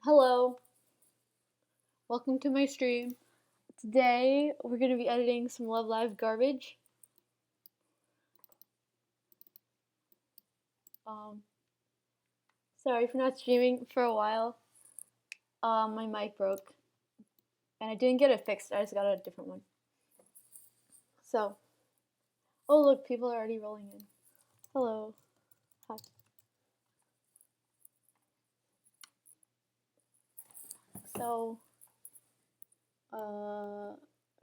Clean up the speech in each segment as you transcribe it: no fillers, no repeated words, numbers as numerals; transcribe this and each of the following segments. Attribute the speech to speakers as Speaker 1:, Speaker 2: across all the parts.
Speaker 1: Hello, welcome to my stream. Today we're going to be editing some Love Live garbage. Um, Sorry for not streaming for a while. My mic broke and I didn't get it fixed, I just got a different one. So, oh look, people are already rolling in. Hello, hi. So,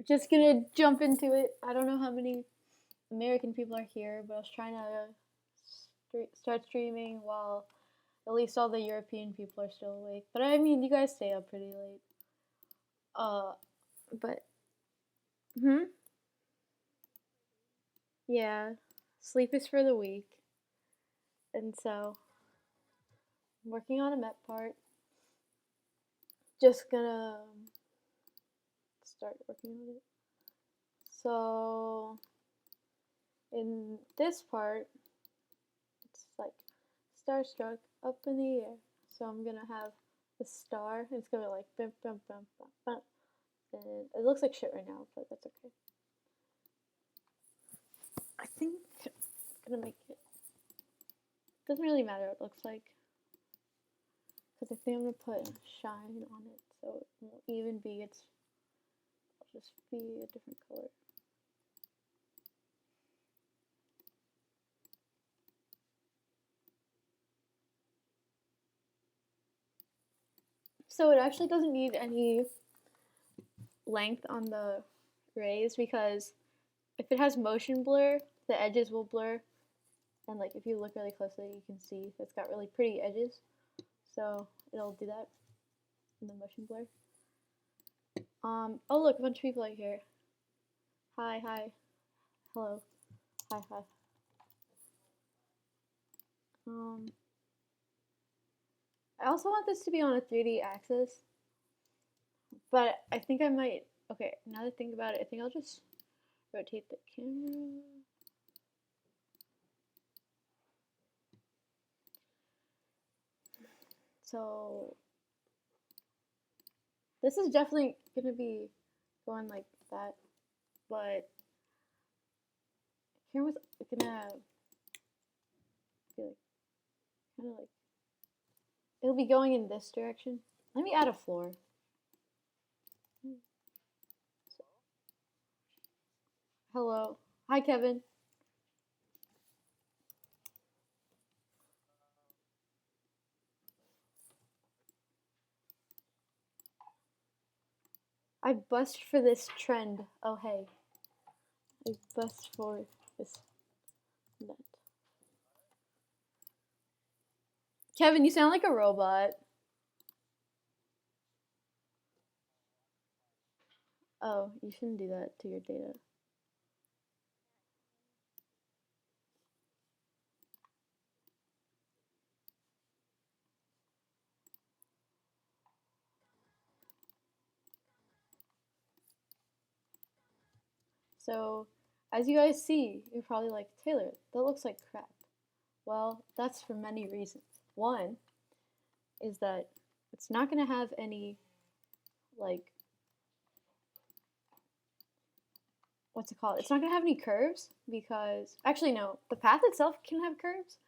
Speaker 1: just gonna jump into it. I don't know how many American people are here, but I was trying to start streaming while at least all the European people are still awake. But I mean, you guys stay up pretty late. Uh, but yeah, sleep is for the weak, and so I'm working on a met part. Just gonna start working on it. So in this part, it's like starstruck up in the air. So I'm gonna have the star, and it's gonna be like bum bum bum bum bum. And it looks like shit right now, but that's okay. I think I'm gonna make it. Doesn't really matter what it looks like, because I think I'm gonna put shine on it, so it won't even be. It'll just be a different color. So it actually doesn't need any length on the rays, because if it has motion blur, the edges will blur, and like if you look really closely, you can see it's got really pretty edges. So it'll do that in the motion blur. Oh look, a bunch of people are here. Hi, hi, hello, hi, hi. I also want this to be on a 3D axis, but I think I might. Okay, now that I think about it, I think I'll just rotate the camera. So this is definitely gonna be going like that, but camera's gonna be like kind of like it'll be going in this direction. Let me add a floor. So, hello, hi Kevin. I bust for this trend. Oh hey, I bust for this net. Kevin, you sound like a robot. Oh, you shouldn't do that to your data. So, as you guys see, you're probably like, Taylor, that looks like crap. Well, that's for many reasons. One is that it's not going to have any, like, what's it called? It's not going to have any curves because, actually, no, the path itself can have curves,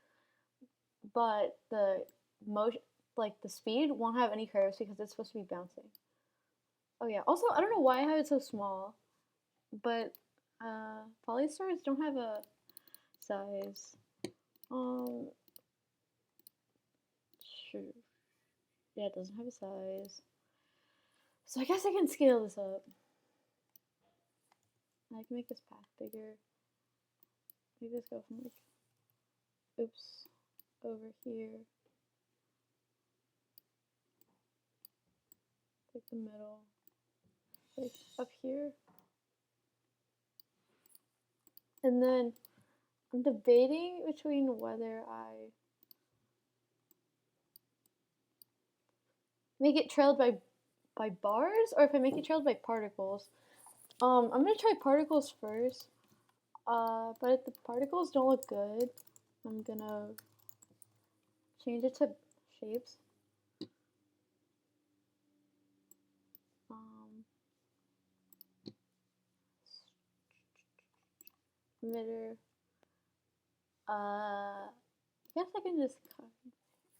Speaker 1: but the motion, like the speed, won't have any curves because it's supposed to be bouncing. Oh, yeah. Also, I don't know why I have it so small, but polystars don't have a size. Sure. Yeah, it doesn't have a size. So I guess I can scale this up. I can make this path bigger. Maybe let's go from like, oops, over here. Like the middle. Like up here. And then I'm debating between whether I make it trailed by bars or if I make it trailed by particles. I'm gonna try particles first. But if the particles don't look good, I'm gonna change it to shapes. emitter. I guess I can just cut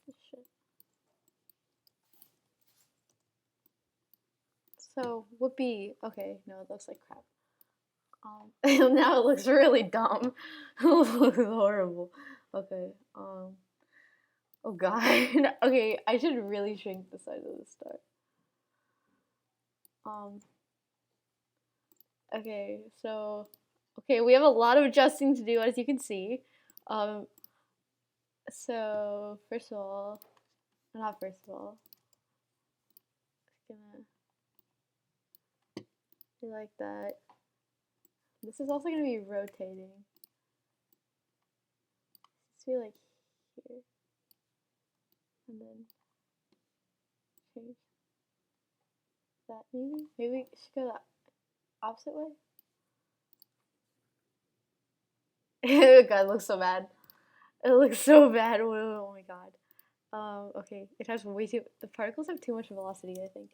Speaker 1: this shit. So whoopee. Okay, no, it looks like crap. Now it looks really dumb. It looks horrible. Okay. Oh god. Okay, I should really shrink the size of the star. Okay, so we have a lot of adjusting to do, as you can see. So first of all, not first of all, it's gonna be like that. This is also gonna be rotating. It's be like here, and then change that. Maybe we should go the opposite way. God, it looks so bad. It looks so bad. Oh my god. Okay, it has way too. The particles have too much velocity. I think.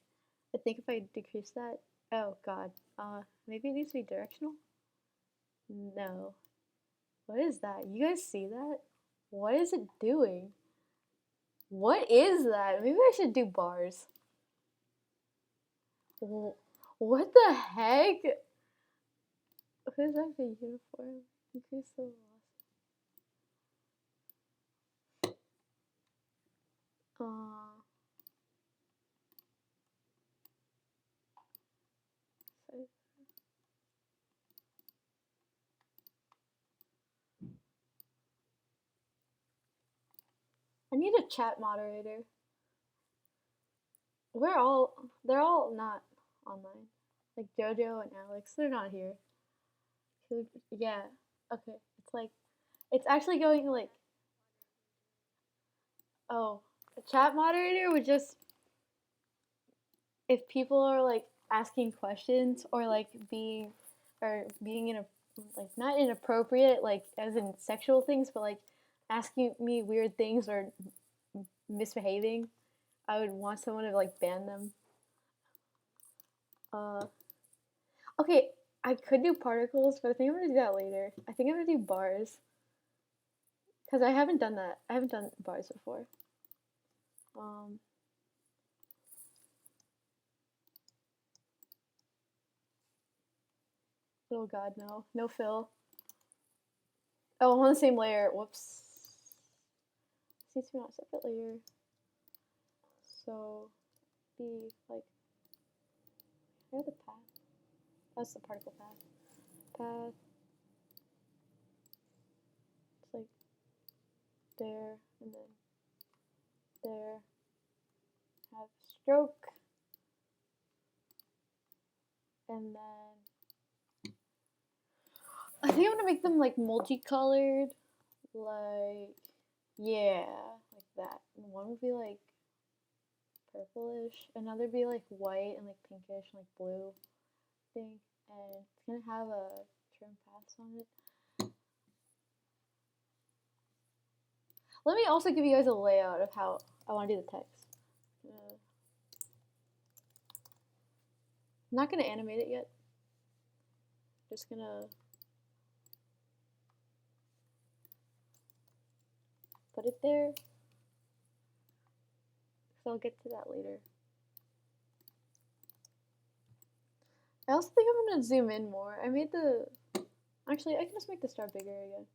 Speaker 1: If I decrease that. Oh god. Maybe it needs to be directional. No. What is that? You guys see that? What is it doing? What is that? Maybe I should do bars. What the heck? What is that for uniform? Increase the velocity. I need a chat moderator. They're all not online. Like Jojo and Alex, they're not here. Yeah, okay. It's actually going like, oh, a chat moderator would just, if people are like asking questions or like being in a, like not inappropriate, like as in sexual things, but like asking me weird things or misbehaving, I would want someone to like ban them. Okay, I could do particles, but I think I'm gonna do that later. I think I'm gonna do bars. Because I haven't done that. I haven't done bars before. Oh god, no. No fill. Oh, I'm on the same layer. Whoops. This needs to be on a separate layer. So, be like, where's the path? That's the particle path. Path. It's like there, and then there. Have stroke. And then I think I'm gonna make them like multicolored. Like, yeah, like that. And one would be like purplish, another be like white and like pinkish and like blue thing, and it's gonna have a trim paths on it. Let me also give you guys a layout of how I want to do the text. I'm not gonna animate it yet. Just gonna put it there. So I'll get to that later. I also think I'm gonna zoom in more. I made the, actually I can just make the star bigger again.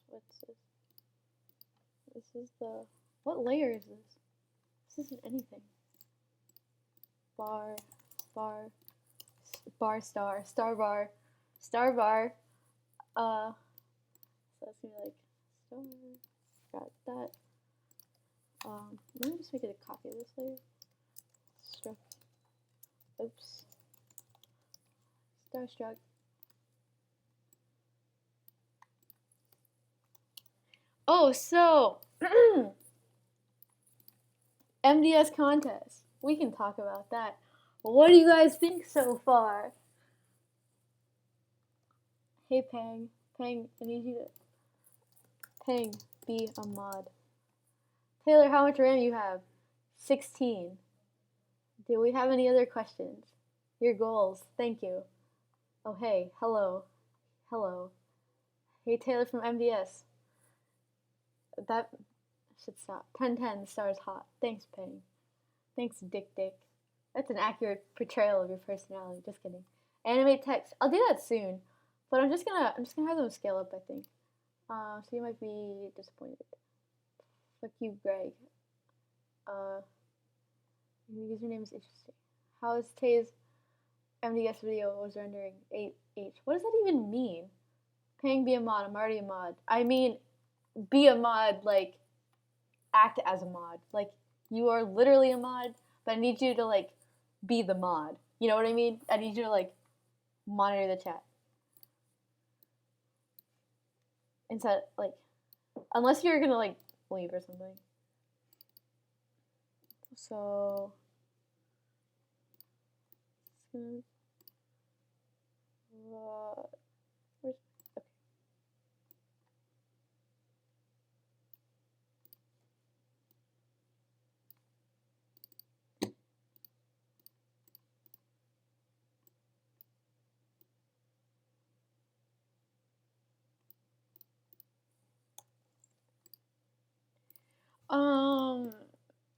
Speaker 1: What's this? This is the, what layer is this? This isn't anything. Bar, star, star bar. So that's gonna be like star. Got that. Let me just make it a copy of this layer. Struck. Oops. Starstruck. Oh, so MDS contest. We can talk about that. What do you guys think so far? Hey Pang, I need you to Pang, be a mod. Taylor, how much RAM you have? 16. Do we have any other questions? Your goals. Thank you. Oh, hey, hello, hello. Hey, Taylor from MDS. That should stop. 1010 stars hot. Thanks, Penny. Thanks, Dick Dick. That's an accurate portrayal of your personality. Just kidding. Animate text. I'll do that soon, but I'm just gonna have them scale up. I think. So you might be disappointed. Fuck you, Greg. Uh, your username is interesting. How is Tay's MDS video was rendering 8H? What does that even mean? Paying be a mod. I'm already a mod. I mean, be a mod, like, act as a mod. Like, you are literally a mod, but I need you to, like, be the mod. You know what I mean? I need you to, like, monitor the chat. Instead, like, unless you're gonna, like, leave or something. So, where's, okay.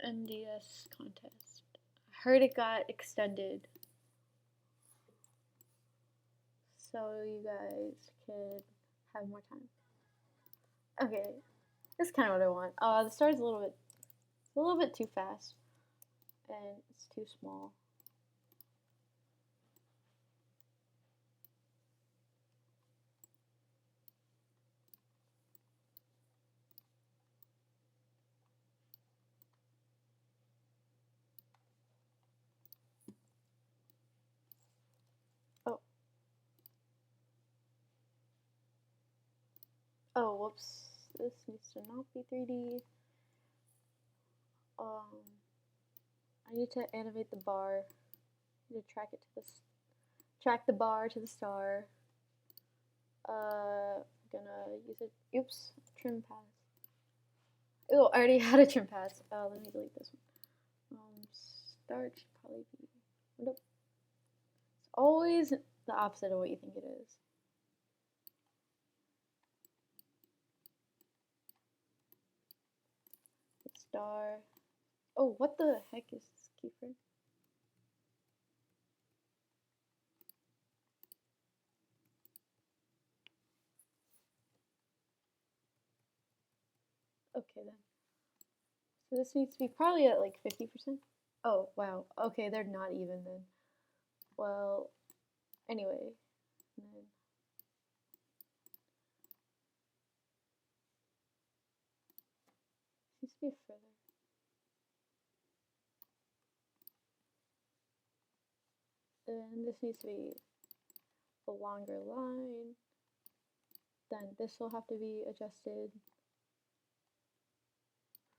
Speaker 1: MDS contest. I heard it got extended, so you guys could have more time. Okay, that's kind of what I want. The star's a little bit too fast, and it's too small. Oh, oh, whoops! This needs to not be 3D. I need to animate the bar. I need to track it to track the bar to the star. I'm gonna use it. Oops, trim pass. Oh, I already had a trim pass. Let me delete this one. Start should probably be. Nope. It's always the opposite of what you think it is. Star. Oh, what the heck is this keyframe? Okay then. So this needs to be probably at like 50%. Oh, wow. Okay, they're not even then. Well, anyway. Then needs to be further. Then this needs to be a longer line. Then this will have to be adjusted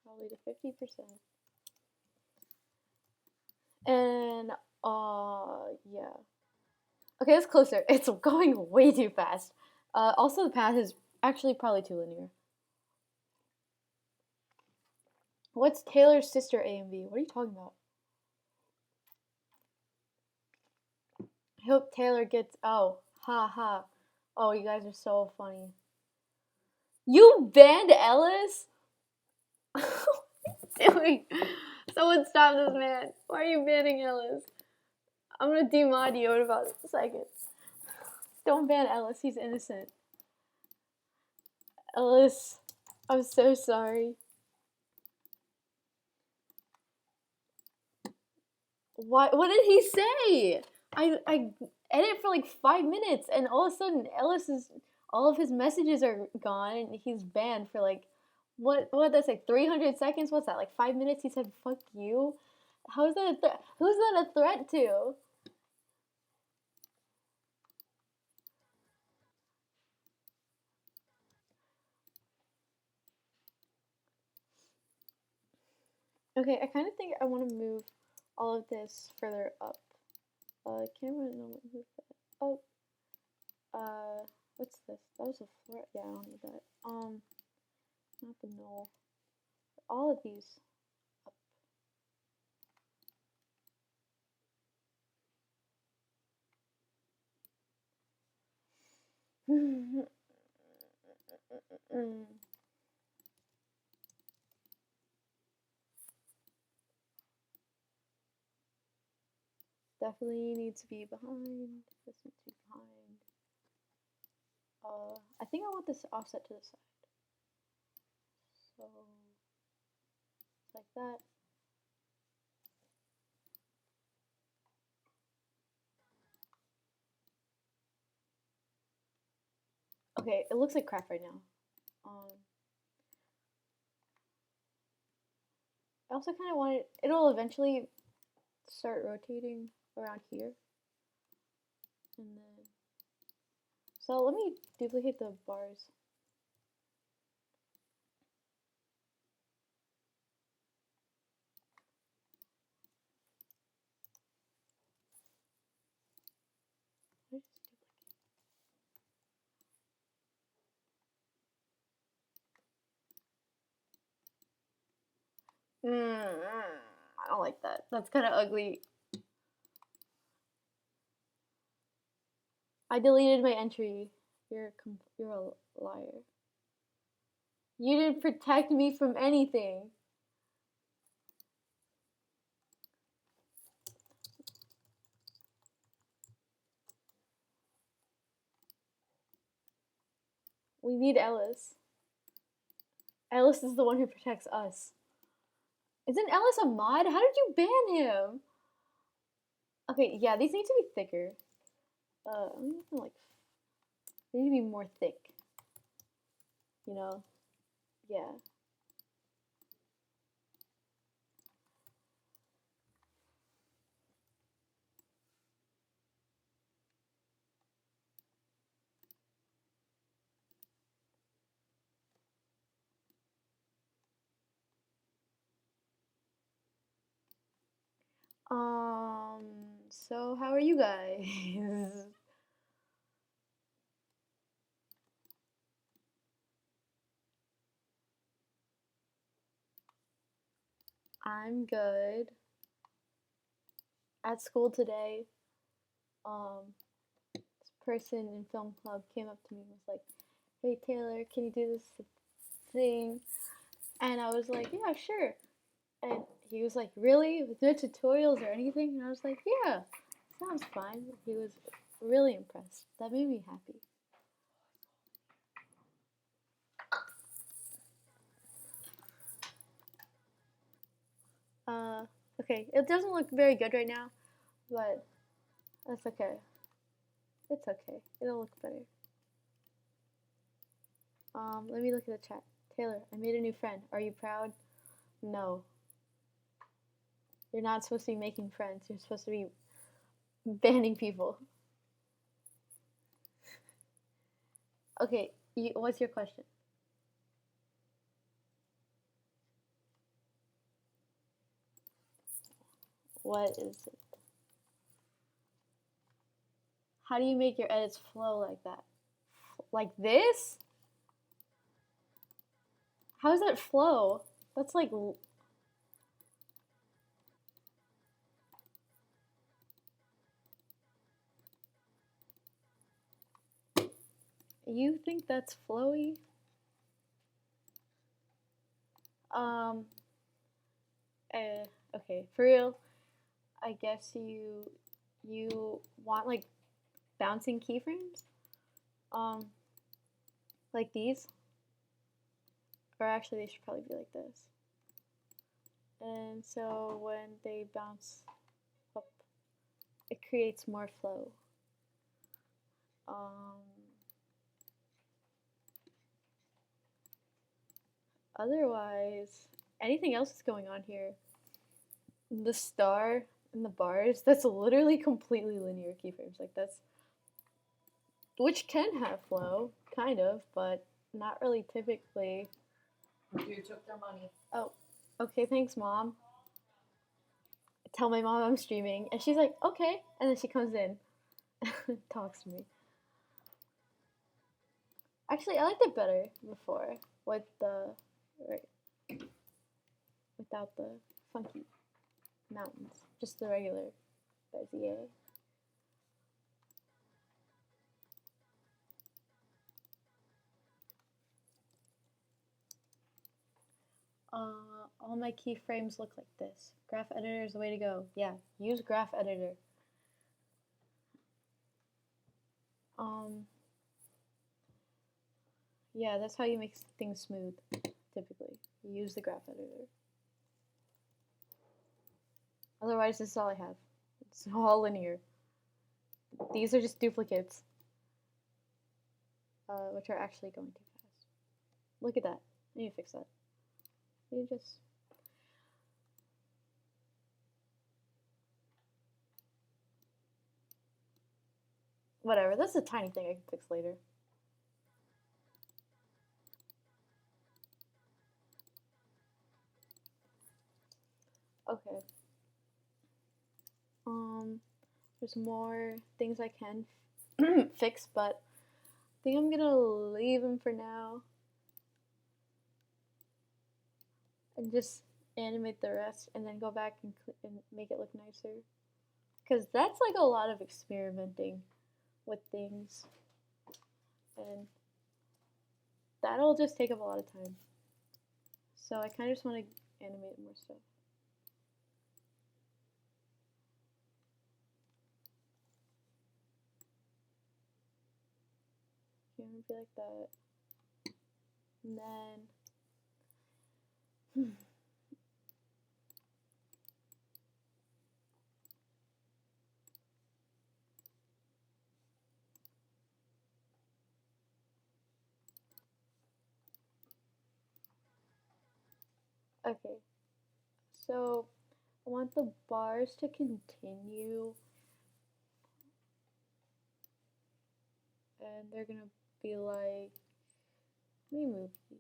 Speaker 1: probably to 50%. And yeah. Okay, it's closer. It's going way too fast. Also, the path is actually probably too linear. What's Taylor's sister AMV? What are you talking about? I hope Taylor gets. Oh, ha ha. Oh, you guys are so funny. You banned Ellis? What are you doing? Someone stop this man. Why are you banning Ellis? I'm gonna demod you in about seconds. Don't ban Ellis, he's innocent. Ellis, I'm so sorry. What did he say? I edit for like 5 minutes and all of a sudden all of his messages are gone and he's banned for like what that's like 300 seconds. What's that, like 5 minutes? He said fuck you. How is that a threat? Who's that a threat to? Okay, I kind of think I want to move all of this further up. Camera, no, move that. Oh, what's this? That was a floor. Yeah, I don't need that. Not the null. All of these up. Mm. Definitely needs to be behind. This needs to be behind. I think I want this offset to the side. So, like that. Okay, it looks like crap right now. I also kind of want it, it'll eventually start rotating around here. And then, so let me duplicate the bars. I don't like that. That's kind of ugly. I deleted my entry. You're a liar. You didn't protect me from anything. We need Ellis. Ellis is the one who protects us. Isn't Ellis a mod? How did you ban him? Okay, yeah, these need to be thicker. I'm gonna like, they need to be more thick. You know? Yeah. So how are you guys? I'm good. At school today, this person in film club came up to me and was like, "Hey Taylor, can you do this thing?" And I was like, "Yeah, sure." And he was like, "Really? With no tutorials or anything?" And I was like, "Yeah, sounds fine." He was really impressed. That made me happy. Okay, it doesn't look very good right now, but that's okay. It's okay. It'll look better. Let me look at the chat. Taylor, I made a new friend. Are you proud? No. You're not supposed to be making friends. You're supposed to be banning people. Okay, what's your question? What is it? How do you make your edits flow like that? Like this? How does that flow? That's like... You think that's flowy? Um, okay, for real, I guess you want like bouncing keyframes? Um, like these? Or actually they should probably be like this. And so when they bounce up, it creates more flow. Otherwise, anything else is going on here? The star and the bars, that's literally completely linear keyframes. Like that's, which can have flow, kind of, but not really typically.
Speaker 2: You took their money.
Speaker 1: Oh, okay, thanks, Mom. I tell my mom I'm streaming, and she's like, okay, and then she comes in, talks to me. Actually, I liked it better before with the without the funky mountains, just the regular Bezier. All my keyframes look like this. Graph editor is the way to go. Yeah, use graph editor. Yeah, that's how you make things smooth, typically. You use the graph editor. Otherwise, this is all I have. It's all linear. These are just duplicates, which are actually going too fast. Look at that. I need to fix that. You just... Whatever, that's a tiny thing I can fix later. Okay. There's more things I can fix, but I think I'm gonna leave them for now and just animate the rest and then go back and make it look nicer. Because that's like a lot of experimenting with things, and that'll just take up a lot of time. So I kind of just want to animate more stuff. Okay, I'm gonna be like that. And then okay, so I want the bars to continue, and they're gonna be like, let me move these.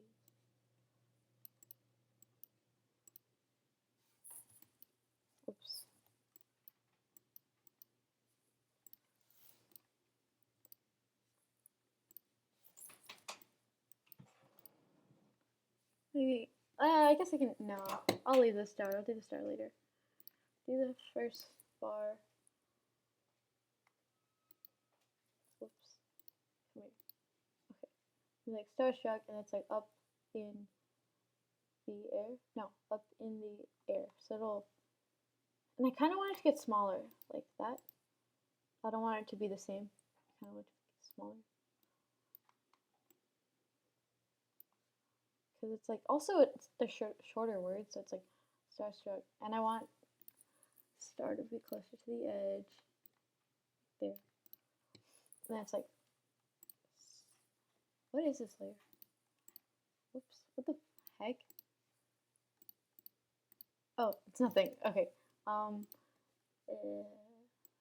Speaker 1: Oops. Maybe, I guess I can, no, I'll leave the star, I'll do the star later. Do the first bar. Whoops. Come here. Okay. Like starstruck, and it's like up in the air. No, up in the air. So it'll, and I kind of want it to get smaller, like that. I don't want it to be the same. I kind of want it to get smaller. Because it's like, also it's the shorter words, so it's like starstruck. And I want star to be closer to the edge. There. And then it's like, what is this layer? Whoops, what the heck? Oh, it's nothing. Okay.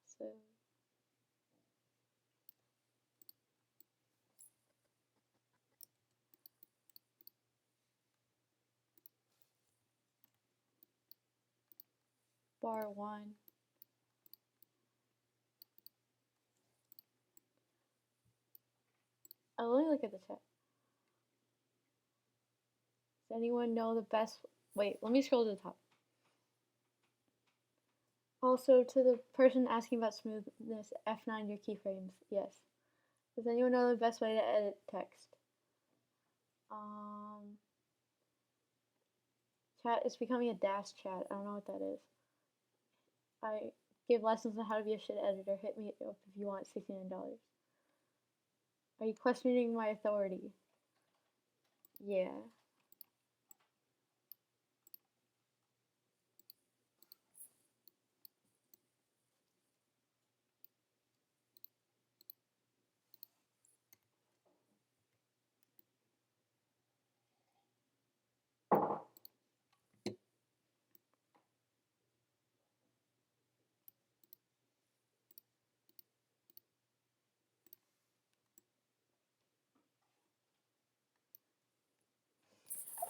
Speaker 1: So bar 1. I'll only look at the chat. Does anyone know the best? Wait, let me scroll to the top. Also, to the person asking about smoothness, F9 your keyframes. Yes. Does anyone know the best way to edit text? Chat is becoming a dash chat. I don't know what that is. I give lessons on how to be a shit editor. Hit me up if you want $69. Are you questioning my authority? Yeah.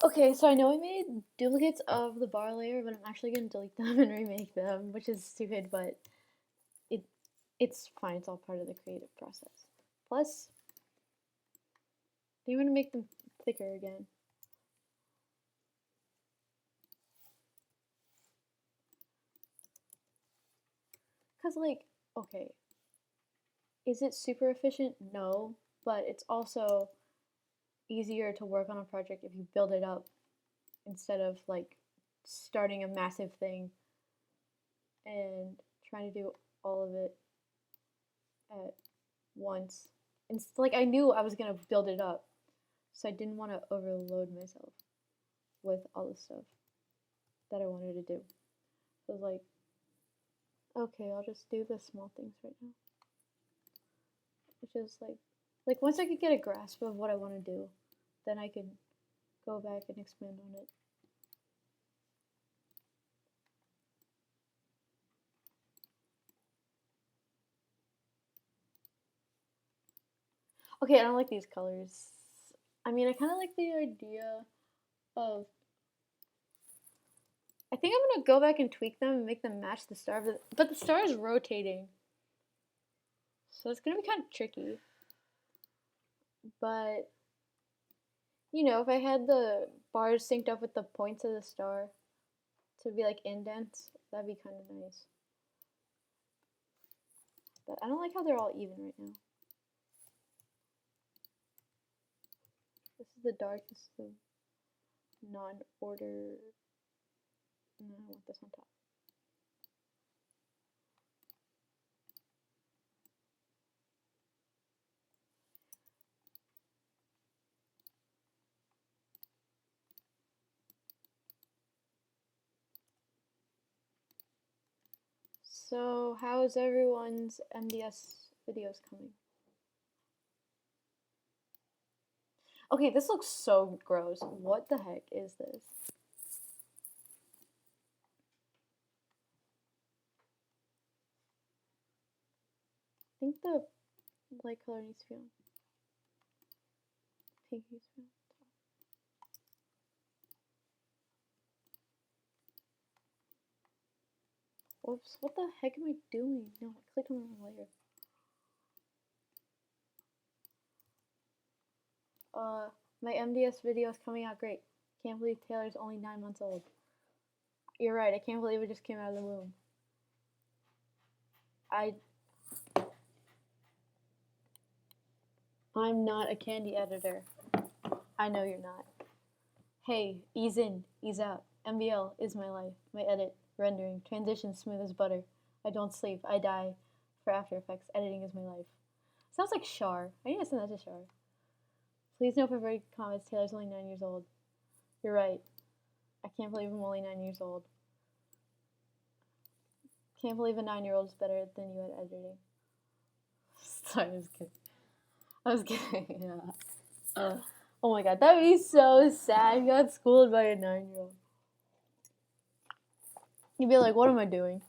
Speaker 1: Okay, so I know I made duplicates of the bar layer, but I'm actually going to delete them and remake them, which is stupid, but it's fine. It's all part of the creative process. Plus, I'm going to make them thicker again. Because, like, okay, is it super efficient? No, but it's also easier to work on a project if you build it up instead of like starting a massive thing and trying to do all of it at once. And like I knew I was gonna build it up, so I didn't want to overload myself with all the stuff that I wanted to do. So I was like, okay, I'll just do the small things right now. Which is like once I could get a grasp of what I want to do, then I could go back and expand on it. Okay, I don't like these colors. I mean, I kind of like the idea of. I think I'm gonna go back and tweak them and make them match the star, but the star is rotating, so it's gonna be kind of tricky. But you know, if I had the bars synced up with the points of the star to be like indents, that'd be kind of nice. But I don't like how they're all even right now. This is the dark, this is the non-order. No, I want this on top. So, how's everyone's MDS videos coming? Okay, this looks so gross. What the heck is this? I think the light color needs to be on. Pink needs to be on. Whoops, what the heck am I doing? No, I clicked on the wrong layer. My MDS video is coming out great. Can't believe Taylor's only 9 months old. You're right, I can't believe it just came out of the womb. I'm not a candy editor. I know you're not. Hey, ease in, ease out. MBL is my life, my edit, rendering, transition smooth as butter. I don't sleep, I die. For After Effects, editing is my life. Sounds like Char. I need to send that to Char. Please no perverted comments, Taylor's only 9 years old. You're right. I can't believe I'm only 9 years old. Can't believe a 9-year-old is better than you at editing. Sorry, I was kidding. I was kidding, yeah. Oh my god, that would be so sad. You got schooled by a 9-year-old. You'd be like, what am I doing?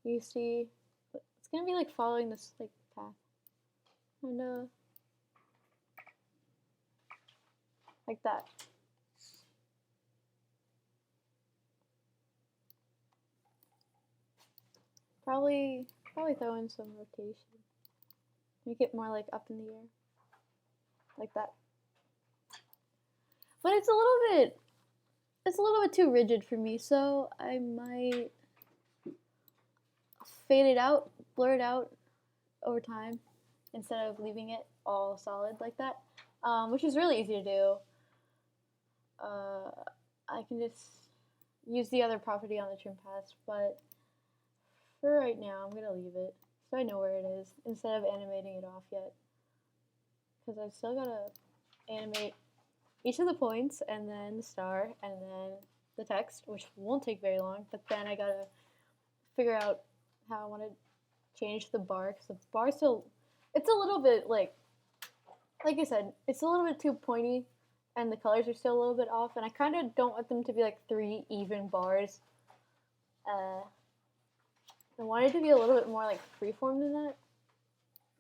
Speaker 1: You see, it's gonna be like following this like path. And like that. Probably throw in some rotation. Make it more like up in the air. Like that. But it's a little bit too rigid for me, so I might fade it out, blur it out over time instead of leaving it all solid like that, which is really easy to do. I can just use the other property on the trim path, but for right now, I'm gonna leave it so I know where it is instead of animating it off yet, because I've still gotta animate each of the points and then the star and then the text, which won't take very long, but then I gotta figure out how I want to change the bar, because the bar still, it's a little bit like I said, it's a little bit too pointy and the colors are still a little bit off, and I kind of don't want them to be like 3 even bars. I wanted to be a little bit more like freeform than that.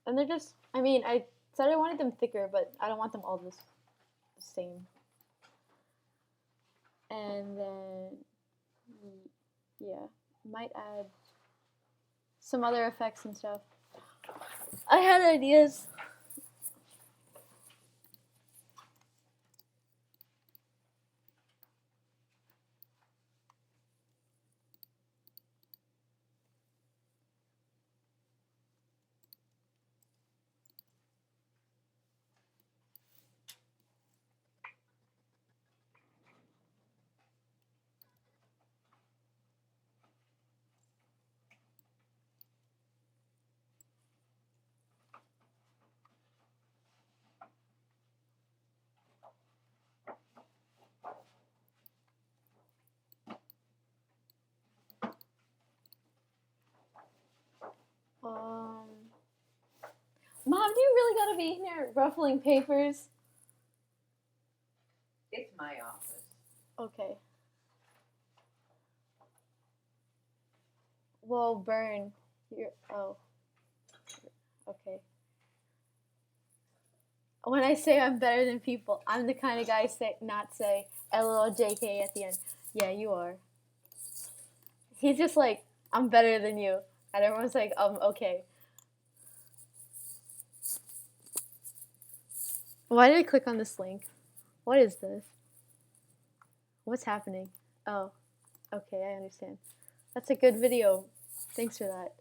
Speaker 1: And they're just, I mean, I said I wanted them thicker, but I don't want them all the same. And then, yeah, might add some other effects and stuff. I had ideas. Mom, do you really gotta be in here ruffling papers?
Speaker 2: It's my office.
Speaker 1: Okay. Well, burn. You're, oh. Okay. When I say I'm better than people, I'm the kind of guy not say LOLJK at the end. Yeah, you are. He's just like, I'm better than you. And everyone's like, okay. Why did I click on this link? What is this? What's happening? Oh, okay, I understand. That's a good video. Thanks for that.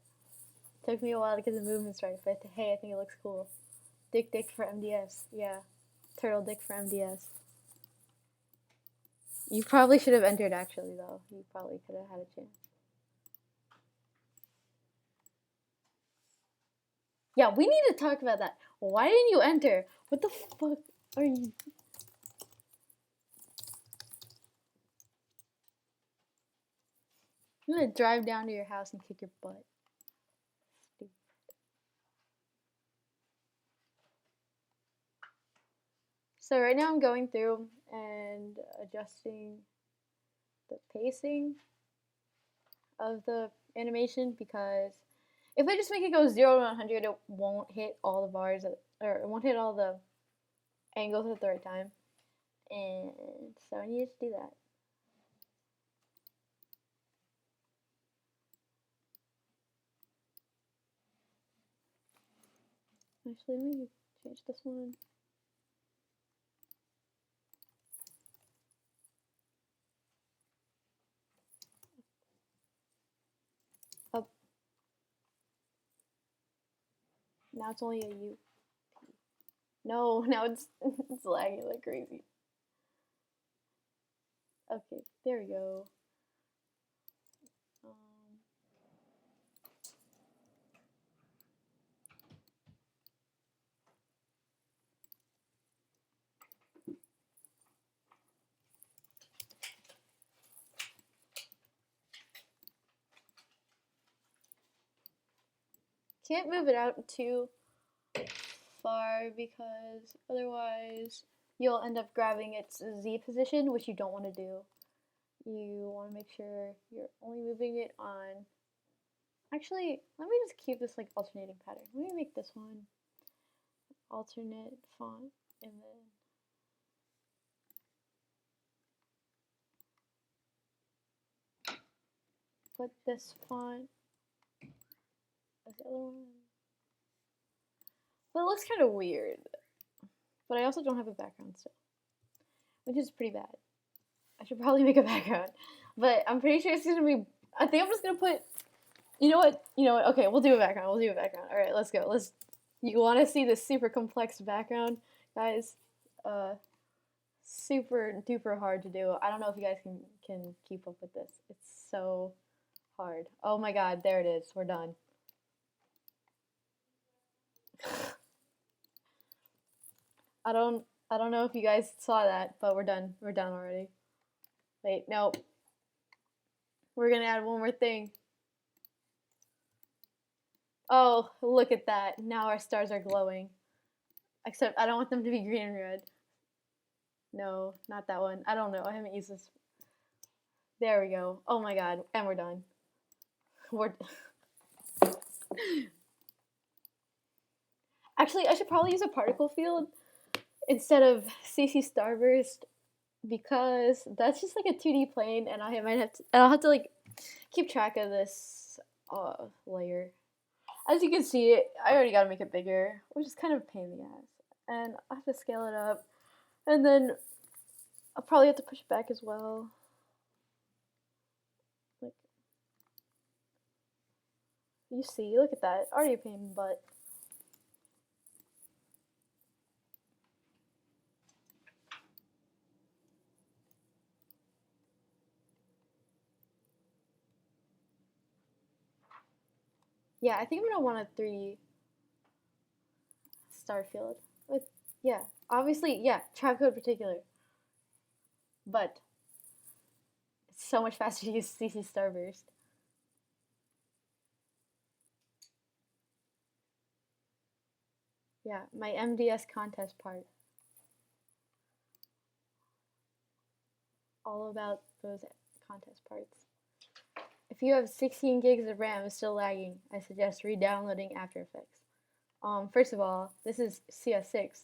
Speaker 1: Took me a while to get the movements right, but hey, I think it looks cool. Dick for MDS. Yeah. Turtle dick for MDS. You probably should have entered, actually, though. You probably could have had a chance. Yeah, we need to talk about that. Why didn't you enter? What the fuck are you... I'm gonna drive down to your house and kick your butt. Stupid. So right now I'm going through and adjusting the pacing of the animation, because if I just make it go 0 to 100, it won't hit all the bars, or it won't hit all the angles at the right time. And so I need to do that. Actually, let me change this one. Up. Now it's only a U. No, now it's it's lagging like crazy. Okay, there we go. Can't move it out too far, because otherwise you'll end up grabbing its Z position, which you don't want to do. You want to make sure you're only moving it on... Actually, let me just keep this like alternating pattern. Let me make this one alternate font, and then put this font as the other one. But it looks kind of weird. But I also don't have a background still, which is pretty bad. I should probably make a background, but I'm pretty sure it's gonna be... I think I'm just gonna put... You know what? Okay, we'll do a background. All right, let's go. You want to see this super complex background, guys? Super duper hard to do. I don't know if you guys can keep up with this. It's so hard. Oh my god, there it is. We're done. I don't know if you guys saw that, but we're done. We're done already. Wait, no. We're gonna add one more thing. Oh, look at that. Now our stars are glowing. Except I don't want them to be green and red. No, not that one. I don't know. I haven't used this. There we go. Oh my god. And we're done. Actually, I should probably use a particle field instead of CC Starburst, because that's just like a 2D plane, and I'll have to like keep track of this layer. As you can see, I already gotta make it bigger, which is kind of a pain in the ass. And I have to scale it up, and then I'll probably have to push it back as well. Like, you see, look at that, already a pain in the butt. Yeah, I think I'm gonna want a 3 star field. Yeah, obviously, yeah, trap code particular. But it's so much faster to use CC Starburst. Yeah, my MDS contest part. All about those contest parts. If you have 16 gigs of RAM and still lagging, I suggest re-downloading After Effects. First of all, this is CS6.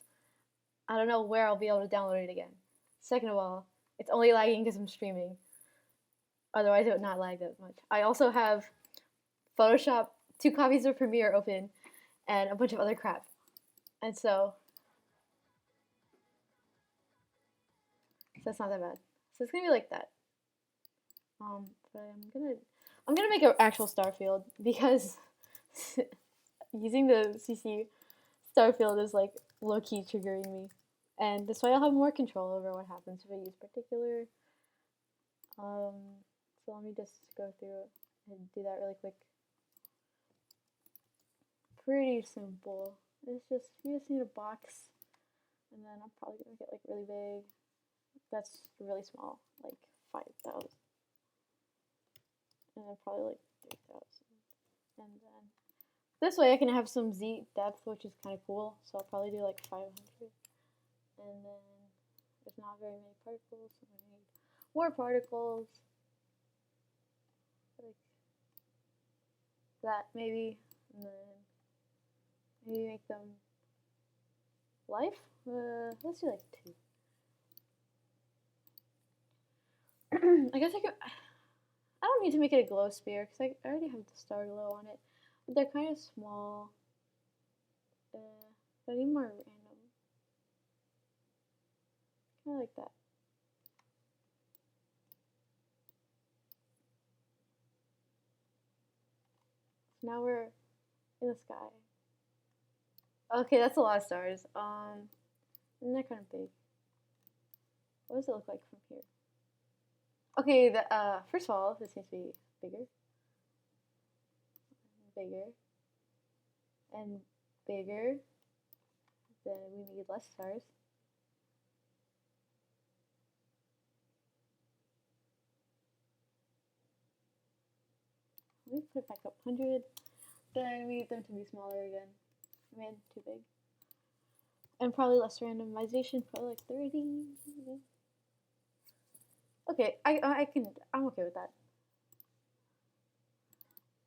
Speaker 1: I don't know where I'll be able to download it again. Second of all, it's only lagging because I'm streaming. Otherwise, it would not lag that much. I also have Photoshop, 2 copies of Premiere open, and a bunch of other crap. And so that's not that bad. So it's gonna be like that. But I'm gonna make an actual Starfield because using the CC Starfield is like low key triggering me, and this way I'll have more control over what happens if I use particular. So let me just go through and do that really quick. Pretty simple. It's just you just need a box, and then I'm probably gonna get like really big. That's really small, like 5,000, and then probably like 3,000, and then this way I can have some Z depth, which is kind of cool. So I'll probably do like 500, and then there's not very many particles, so I need more particles, like that maybe, and then maybe make them life. Let's do like 2. I guess I could. I don't need to make it a glow sphere because I already have the star glow on it, but they're kind of small. But I need more random. Kind of like that. So now we're in the sky. Okay, that's a lot of stars. And they're kind of big. What does it look like from here? Okay, first of all, this needs to be bigger, bigger, and bigger. Then we need less stars. Let me put it back up 100. Then we need them to be smaller again. Man, too big. And probably less randomization, probably like 30. Okay, I'm okay with that.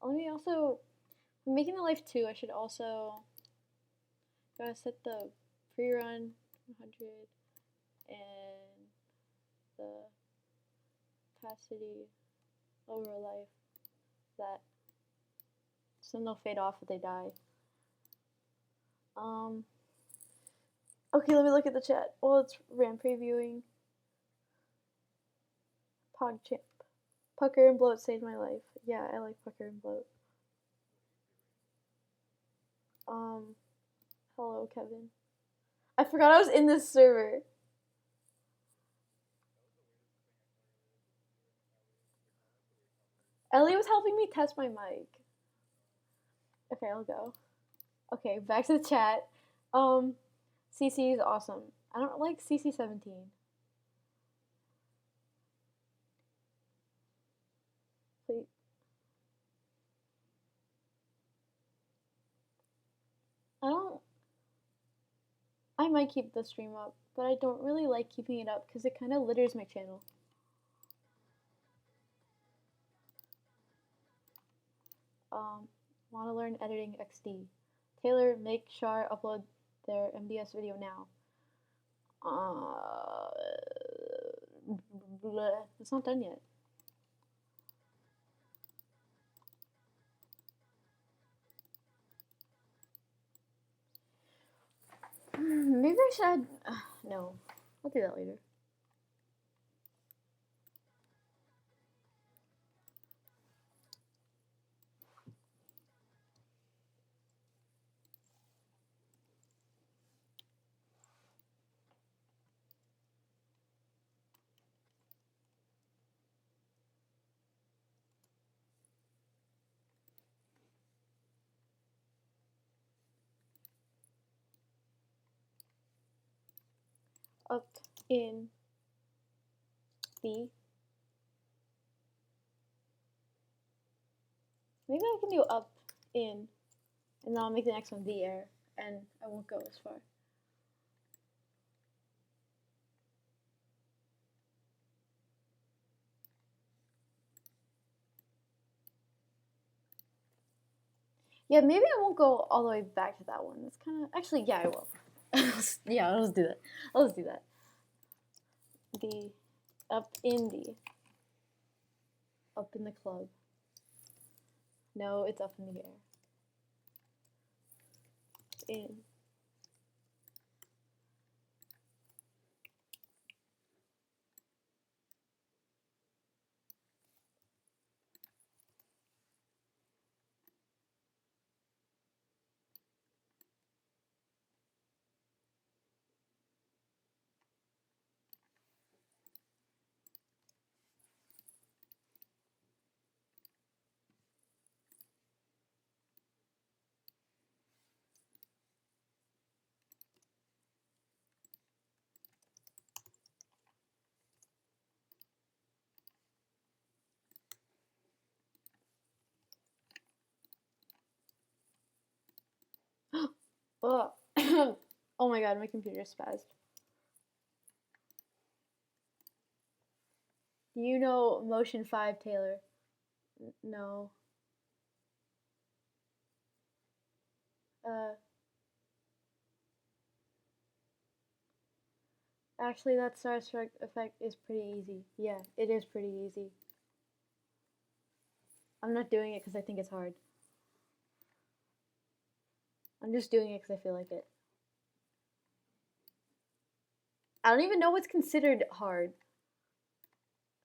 Speaker 1: Let me also, I'm making the life 2, I should also gotta set the pre-run 100 and the opacity over life that, so they'll fade off if they die. Okay, let me look at the chat. Well, it's RAM previewing. PogChamp. Pucker and Bloat saved my life. Yeah, I like Pucker and Bloat. Hello, Kevin. I forgot I was in this server. Ellie was helping me test my mic. Okay, I'll go. Okay, back to the chat. CC is awesome. I don't like CC17. Please. I might keep the stream up, but I don't really like keeping it up because it kind of litters my channel. Want to learn editing XD. Taylor, make sure upload their MDS video now. It's not done yet. Maybe I should add, no, I'll do that later. Up in B. Maybe I can do up in, and then I'll make the next one the air, and I won't go as far. Yeah, maybe I won't go all the way back to that one. It's kind of actually, yeah, I will. Yeah, I'll just do that. I'll just do that. The up in the club. No, it's up in the air. In. Oh. Oh my god, my computer spazzed. Do you know Motion 5, Taylor? No. Uh, Actually, that Starstruck effect is pretty easy. Yeah, it is pretty easy. I'm not doing it because I think it's hard. I'm just doing it because I feel like it. I don't even know what's considered hard.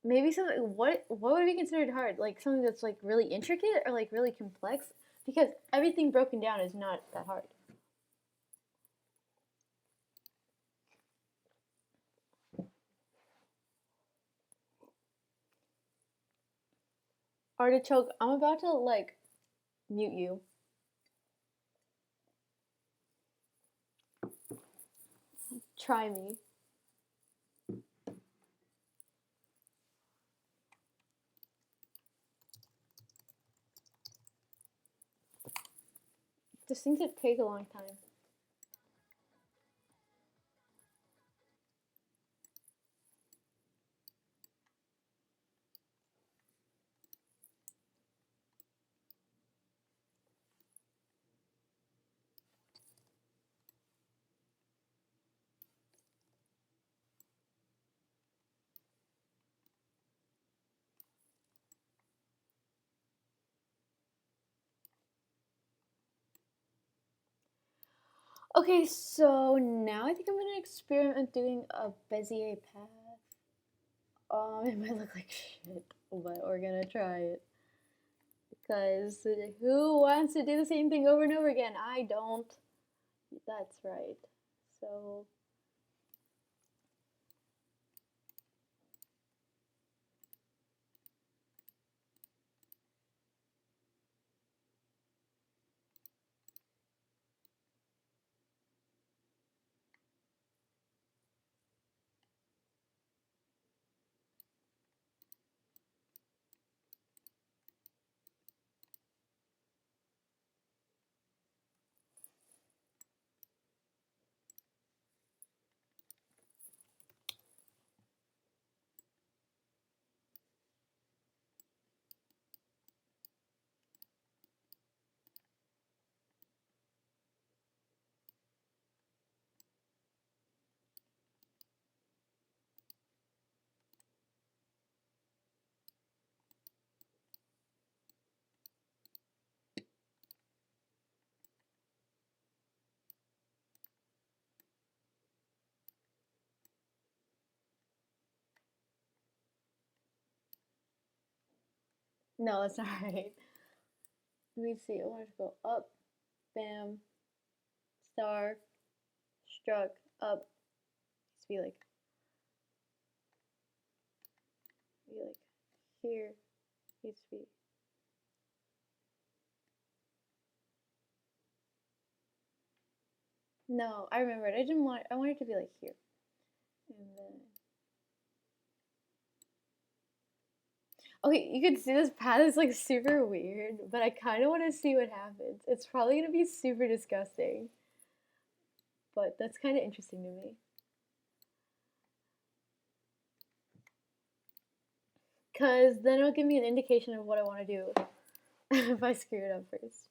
Speaker 1: Maybe something. What would be considered hard? Like something that's like really intricate or like really complex? Because everything broken down is not that hard. Artichoke, I'm about to like mute you. Try me. Just seems to take a long time. Okay, so now I think I'm gonna experiment doing a Bezier path. It might look like shit, but we're gonna try it. Because who wants to do the same thing over and over again? I don't. That's right. So no, that's not right. Let me see. I want to go up, bam, star, struck, up. Just be like here. Needs to be. No, I remember it. I wanted it to be like here. And then. Okay, you can see this path is like super weird, but I kind of want to see what happens. It's probably gonna be super disgusting. but that's kind of interesting to me. Because then it'll give me an indication of what I want to do if I screw it up first.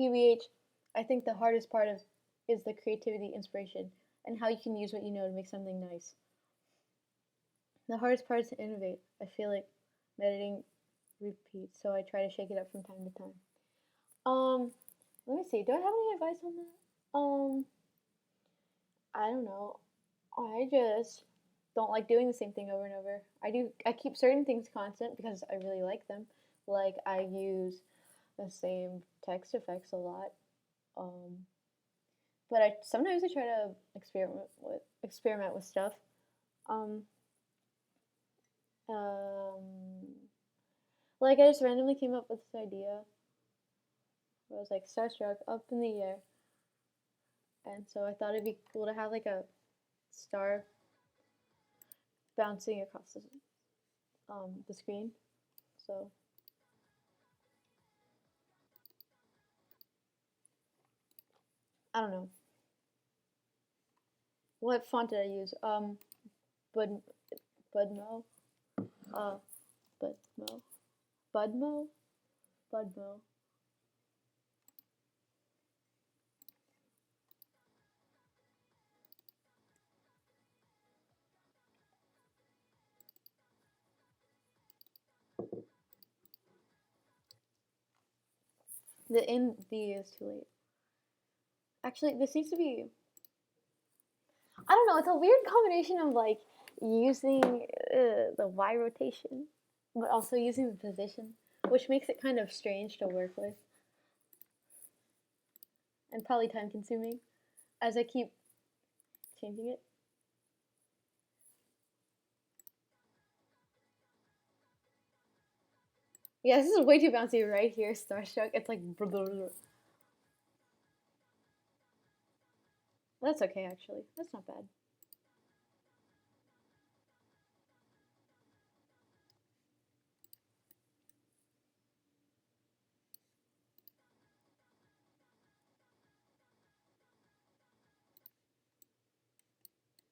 Speaker 1: TBH, I think the hardest part of is the creativity, inspiration, and how you can use what you know to make something nice. The hardest part is to innovate. I feel like editing repeats, so I try to shake it up from time to time. Let me see. Do I have any advice on that? I don't know. I just don't like doing the same thing over and over. I keep certain things constant because I really like them. Like I use the same text effects a lot. Um, but I sometimes I try to experiment with stuff. Um, um, like I just randomly came up with this idea. Where I was like starstruck up in the air, and so I thought it'd be cool to have like a star bouncing across the screen. So I don't know what font did I use. Bud Budmo, uh, Budmo, Budmo, Budmo. The in V is too late. Actually, this needs to be. I don't know. It's a weird combination of like using the Y rotation, but also using the position, which makes it kind of strange to work with, and probably time consuming, as I keep changing it. Yeah, this is way too bouncy right here, Starstruck. It's like. Blah, blah, blah. That's okay, actually. That's not bad.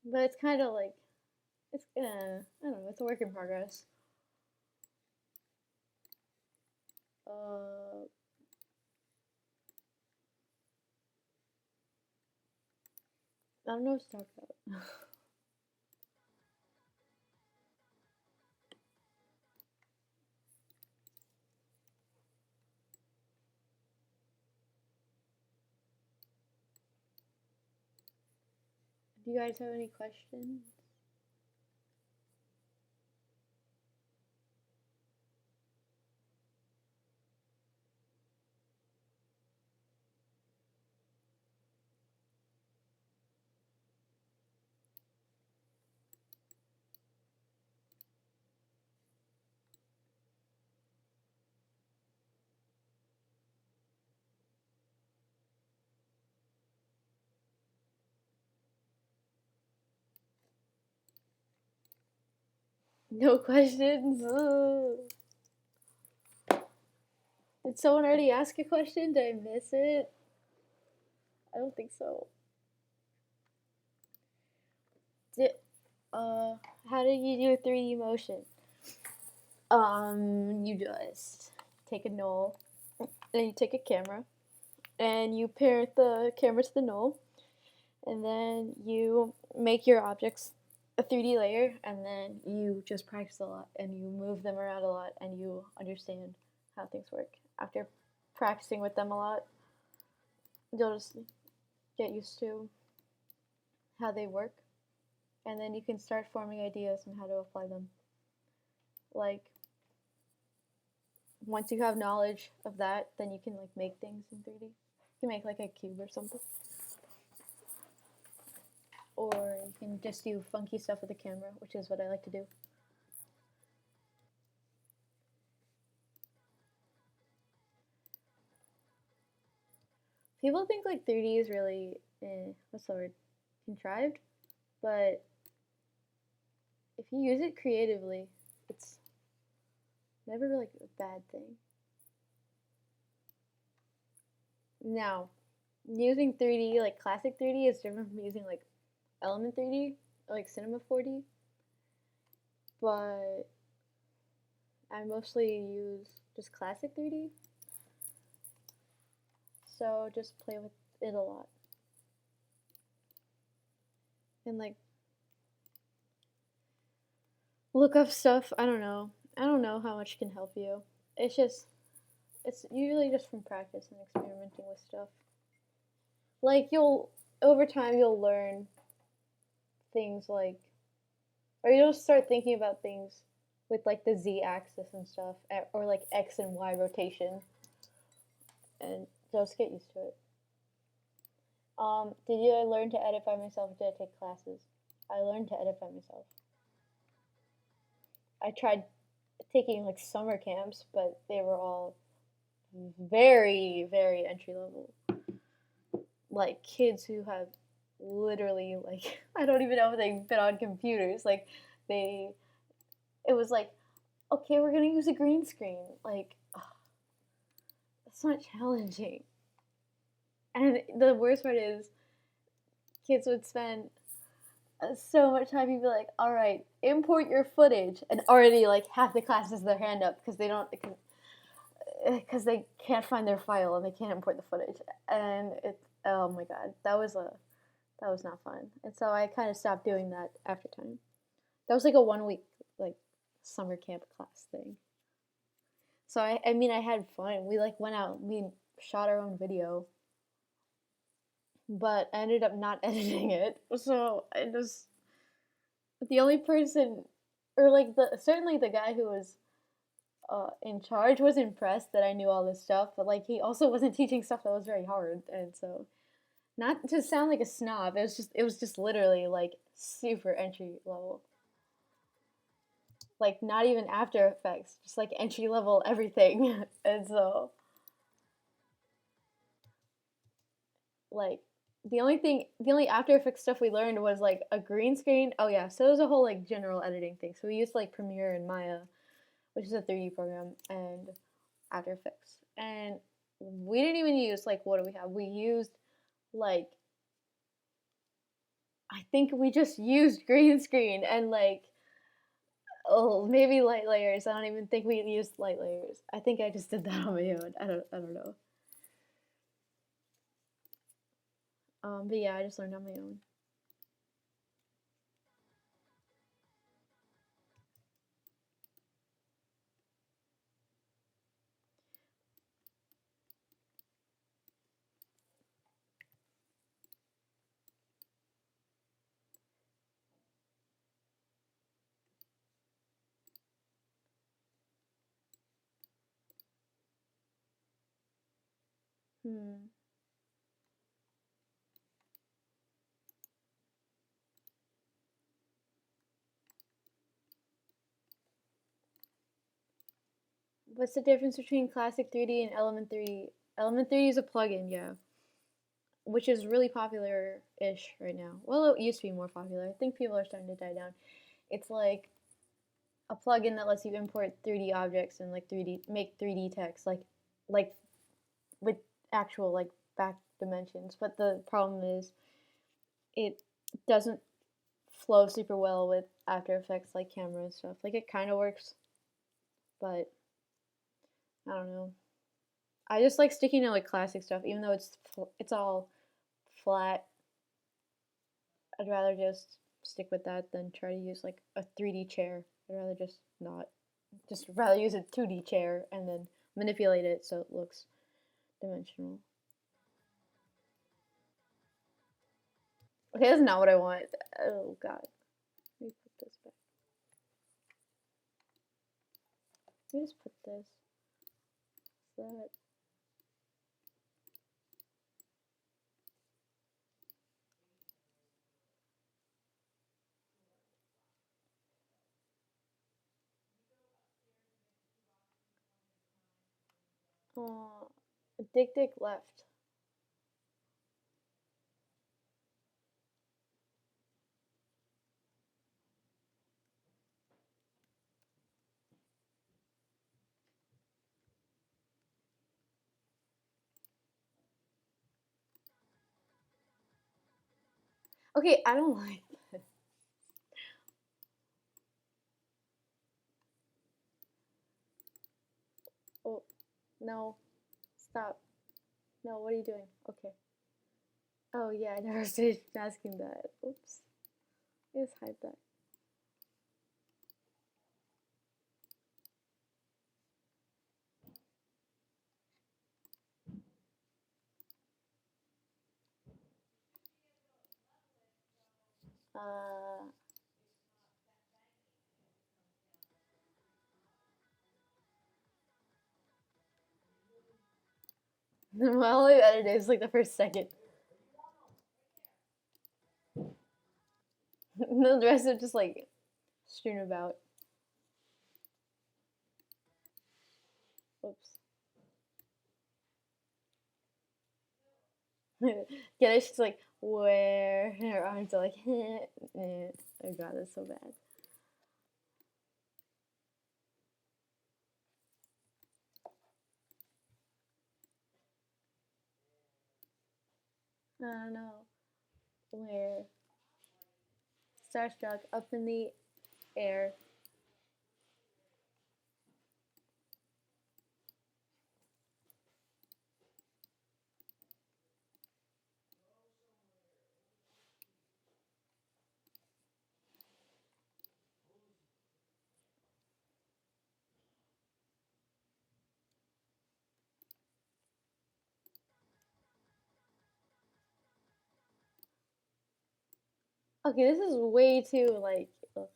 Speaker 1: But it's kind of like. It's. I don't know. It's a work in progress. Uh, I don't know what to talk about. Do you guys have any questions? No questions? Ugh. Did someone already ask a question? Did I miss it? I don't think so. Did, uh, how do you do a 3D motion? You just take a null, and you take a camera, and you parent the camera to the null, and then you make your objects a 3D layer, and then you just practice a lot, and you move them around a lot, and you understand how things work. After practicing with them a lot, you'll just get used to how they work, and then you can start forming ideas on how to apply them. Like, once you have knowledge of that, then you can like make things in 3D. You can make like a cube or something. Or you can just do funky stuff with the camera, which is what I like to do. People think like 3D is really, what's the word, contrived, but if you use it creatively, it's never like a bad thing. Now, using 3D, like classic 3D, is different from using like Element 3D or like Cinema 4D. But I mostly use just classic 3D. So just play with it a lot. And like look up stuff. I don't know. I don't know how much can help you. It's usually just from practice and experimenting with stuff. Like you'll over time you'll learn things like, or you'll start thinking about things with like the z-axis and stuff, or like x and y rotation, and just get used to it. Did you learn to edit by myself, or did I take classes? I learned to edit by myself. I tried taking like summer camps, but they were all very, very entry level. Like kids who have literally like I don't even know if they've been on computers. Like they, it was like, okay, we're gonna use a green screen. Like, ugh, that's not challenging. And the worst part is, kids would spend so much time. You'd be like, all right, import your footage, and already like half the class has their hand up because they don't because they can't find their file and they can't import the footage. And it's, oh my god, that was not fun. And so I kind of stopped doing that after time. That was like a 1 week like summer camp class thing. So I mean I had fun. We like went out, we shot our own video, but I ended up not editing it. So I just, the only person, or like the certainly the guy who was in charge was impressed that I knew all this stuff, but like he also wasn't teaching stuff that was very hard, and so not to sound like a snob, it was just literally like super entry level, like not even After Effects, just like entry level everything, and so like the only After Effects stuff we learned was like a green screen. Oh yeah, so it was a whole like general editing thing. So we used like Premiere and Maya, which is a 3D program, and After Effects. And we didn't even use like, what do we have? We used like, I think we just used green screen and like, oh, maybe light layers. I don't even think we used light layers. I think I just did that on my own. I don't know. But yeah, I just learned on my own. Hmm. What's the difference between Classic 3D and Element 3D? Element 3D is a plugin, yeah, which is really popular-ish right now. Well, it used to be more popular. I think people are starting to die down. It's like a plugin that lets you import 3D objects and like 3D make 3D text, like with actual like back dimensions. But the problem is it doesn't flow super well with After Effects like camera and stuff. Like it kind of works, but I don't know. I just like sticking to like classic stuff, even though it's all flat. I'd rather just stick with that than try to use like a 3D chair. I'd rather just not. Just rather use a 2D chair and then manipulate it so it looks dimensional. Okay, that's not what I want. Oh god. Let me put this back. Let me just put this. That. Dick Dick left. Okay, I don't like this. Oh, no. Stop. No, what are you doing? Okay. Oh, yeah, I never finished asking that. Oops. Let's hide that. Uh, my only edit is like the first second. The rest are just like strewn about. Oops. Yeah, it's just like where her arms are like. Oh god, that's so bad. I don't know where. Starstruck up in the air. Okay, this is way too like. Ugh.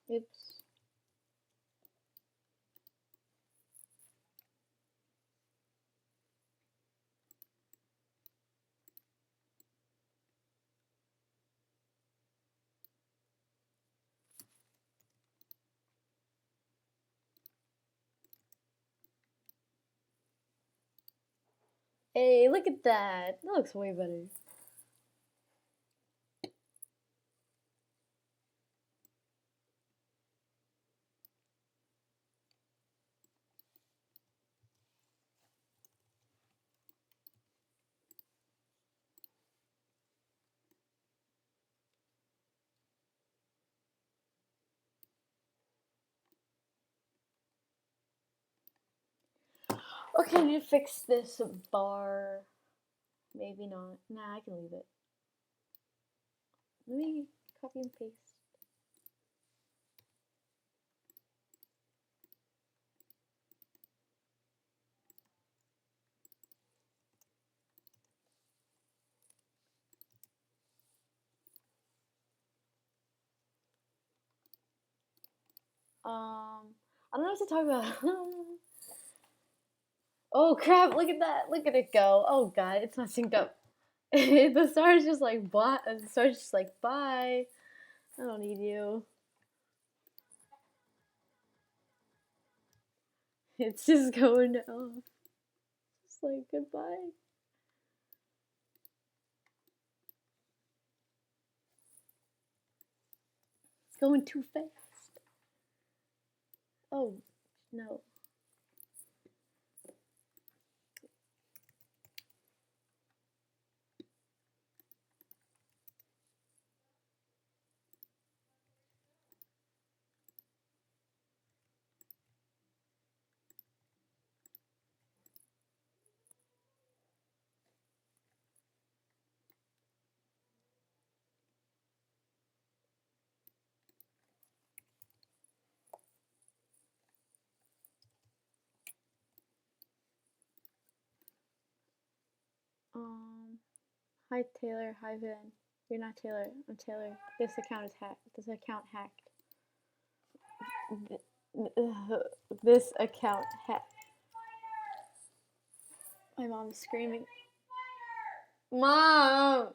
Speaker 1: Oops. Hey, look at that. That looks way better. Okay, I need to fix this bar. Maybe not. Nah, I can leave it. Let me copy and paste. I don't know what to talk about. Oh crap! Look at that! Look at it go! Oh god, it's not synced up. The star is just like bye. The star is just like bye. I don't need you. It's just going off. Just like goodbye. It's going too fast. Oh no. Hi Taylor. Hi Vin. You're not Taylor. I'm Taylor. This account is hacked. This account hacked. This account My mom's screaming. Mom!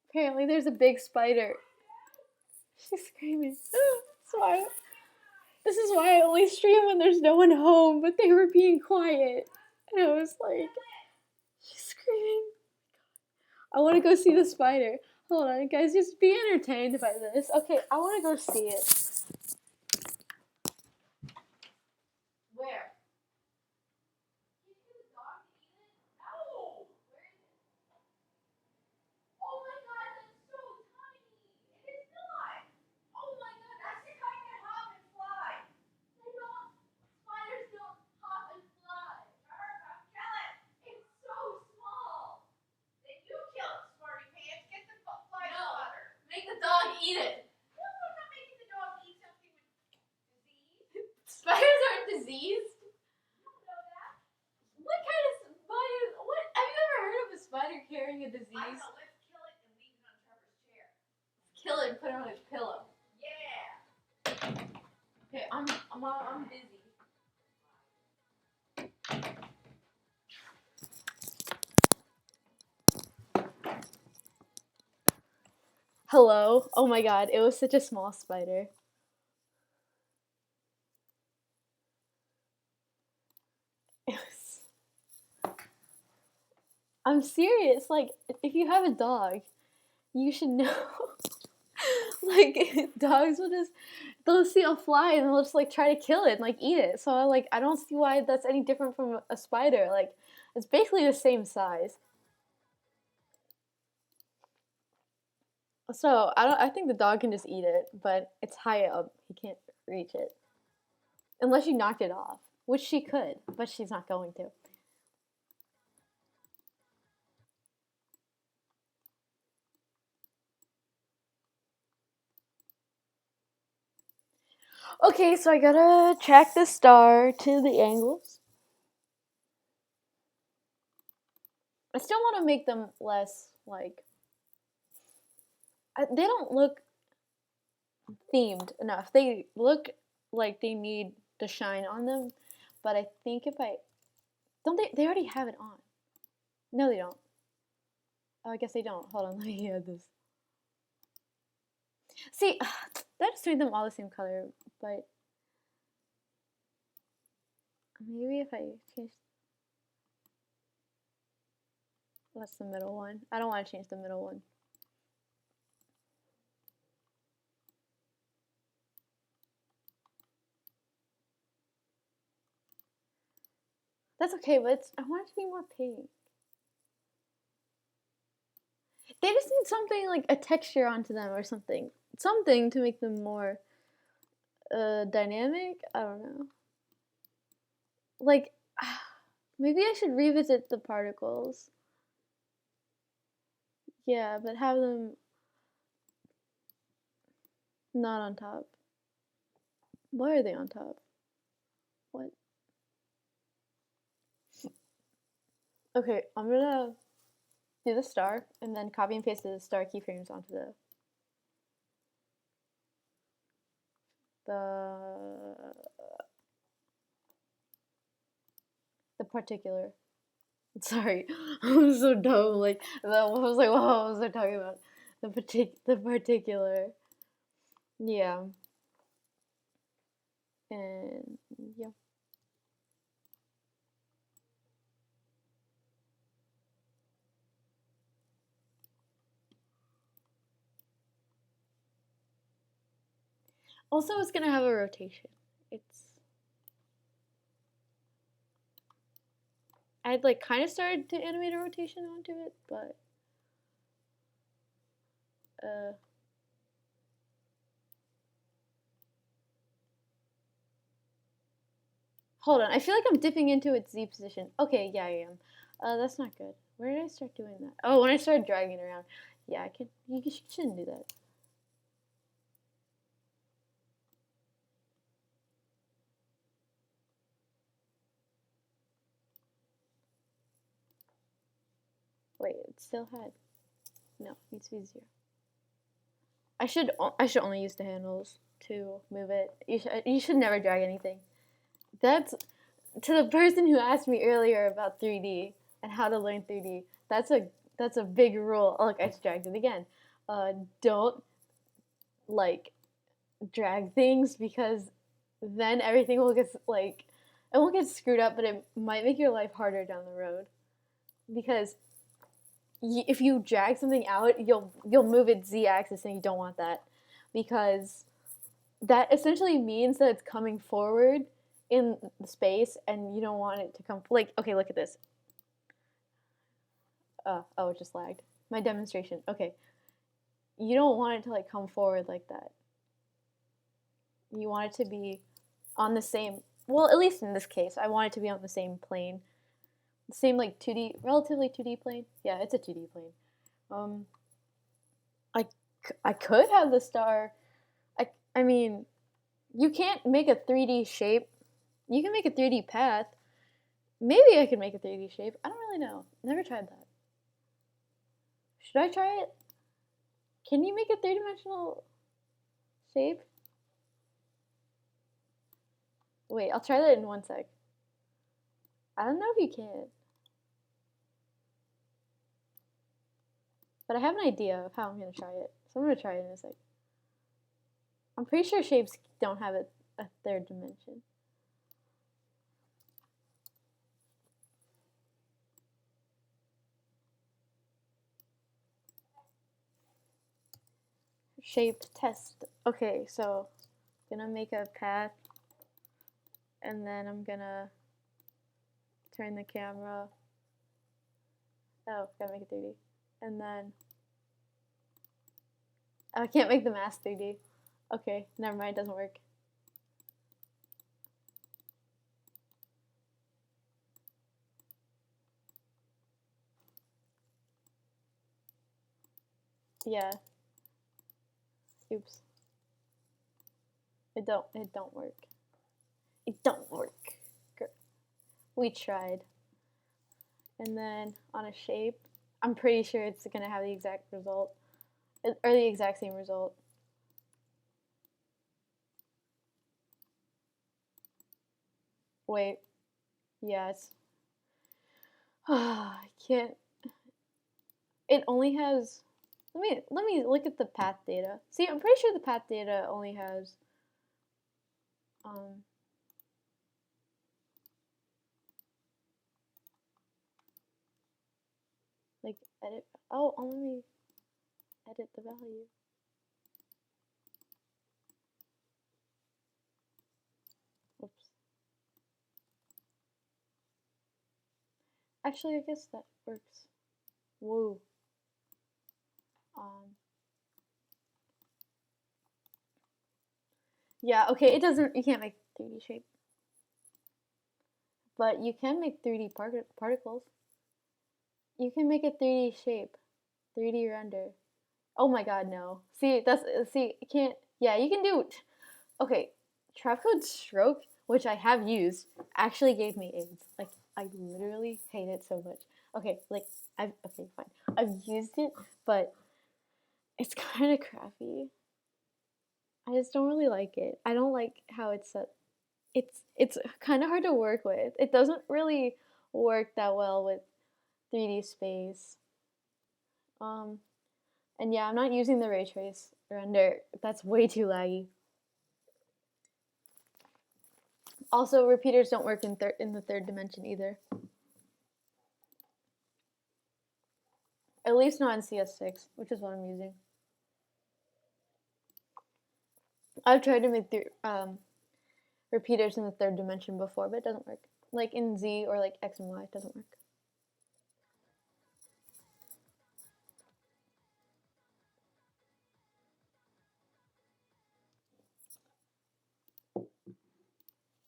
Speaker 1: Apparently there's a big spider. She's screaming. This is why I only stream when there's no one home, but they were being quiet. And I was like, she's screaming. I want to go see the spider. Hold on, guys, just be entertained by this. Okay, I want to go see it.
Speaker 2: Where? Oh my god, that's so tiny! It is not! Oh my god, that's the kind that hop and fly! Spiders don't hop and fly! Kill it! It's so small! Then you kill it, Smarty Pants! Get the fly swatter! Make the dog eat it! No, I'm not making the dog eat something with disease! Spiders aren't diseased? You don't know that? What kind of spider? What? Have you ever heard of a spider carrying a disease? I know, let's kill it and leave it on Trevor's chair. Kill it and put it on his pillow. Yeah. Okay, I'm busy.
Speaker 1: Hello? Oh my god, it was such a small spider. I'm serious. Like, if you have a dog, you should know. Like, dogs will just, they'll see a fly and they'll just like try to kill it and like eat it. So I don't see why that's any different from a spider. Like, it's basically the same size. So I think the dog can just eat it, but it's high up. He can't reach it unless you knocked it off, which she could, but she's not going to. Okay, so I gotta track the star to the angles. I still want to make them less, like, they don't look themed enough. They look like they need the shine on them, but I think if I, don't they already have it on. No, they don't. Oh, I guess they don't. Hold on, let me add this. See, that just made them all the same color, but maybe if I change, what's the middle one? I don't want to change the middle one. That's okay, but I want it to be more pink. They just need something like a texture onto them or something. Something to make them more dynamic. I don't know. Like, maybe I should revisit the particles. Yeah, but have them not on top. Why are they on top? What? Okay, I'm gonna do the star and then copy and paste the star keyframes onto the particular. Sorry, I'm so dumb. Like that was like, what was I talking about? The particular. Yeah. And yeah. Also, it's gonna have a rotation. I'd like kind of started to animate a rotation onto it, but hold on. I feel like I'm dipping into its Z position. Okay, yeah, I am. That's not good. Where did I start doing that? Oh, when I started dragging it around. Yeah, I could. You shouldn't do that. Wait, it still had. No, it needs to be 0. I should only use the handles to move it. You should never drag anything. That's to the person who asked me earlier about 3D and how to learn 3D. That's a big rule. Oh, look, I just dragged it again. Don't like drag things because then everything will get like it won't get screwed up, but it might make your life harder down the road because if you drag something out, you'll move its z-axis and you don't want that because that essentially means that it's coming forward in the space and you don't want it to come like okay, look at this. Oh, it just lagged. My demonstration. Okay. You don't want it to like come forward like that. You want it to be on the same, well, at least in this case, I want it to be on the same plane. The same like 2D, relatively 2D plane. Yeah, it's a 2D plane. I could have the star. I mean, you can't make a 3D shape. You can make a 3D path. Maybe I could make a 3D shape. I don't really know. Never tried that. Should I try it? Can you make a 3-dimensional shape? Wait, I'll try that in 1 sec. I don't know if you can. But I have an idea of how I'm going to try it. So I'm going to try it in a sec. I'm pretty sure shapes don't have a 3rd dimension. Shape test. Okay, so I'm gonna make a path and then I'm gonna turn the camera. Oh, gotta make it 3D. And then I can't make the mask 3D. Okay, never mind, it doesn't work. Yeah. Oops. It don't work. It don't work. We tried. And then on a shape, I'm pretty sure it's gonna have the exact result. Or the exact same result. Wait. Yes. I can't. It only has. Let me look at the path data. See, I'm pretty sure the path data only has. Like edit. Oh, let me edit the value. Oops. Actually, I guess that works. Whoa. Yeah, okay, it doesn't, you can't make 3D shape. But you can make 3D particles. You can make a 3D shape. 3D render. Oh my god, no. See, you can't, yeah, you can do it. Okay, Trapcode Stroke, which I have used, actually gave me AIDS. Like, I literally hate it so much. Okay, like, okay, fine. I've used it, but it's kind of crappy. I just don't really like it. I don't like how it's set. It's kind of hard to work with. It doesn't really work that well with 3D space. And yeah, I'm not using the ray trace render. That's way too laggy. Also, repeaters don't work in the 3rd dimension either. At least not in CS6, which is what I'm using. I've tried to make repeaters in the 3rd dimension before, but it doesn't work. Like in Z or like X and Y, it doesn't work.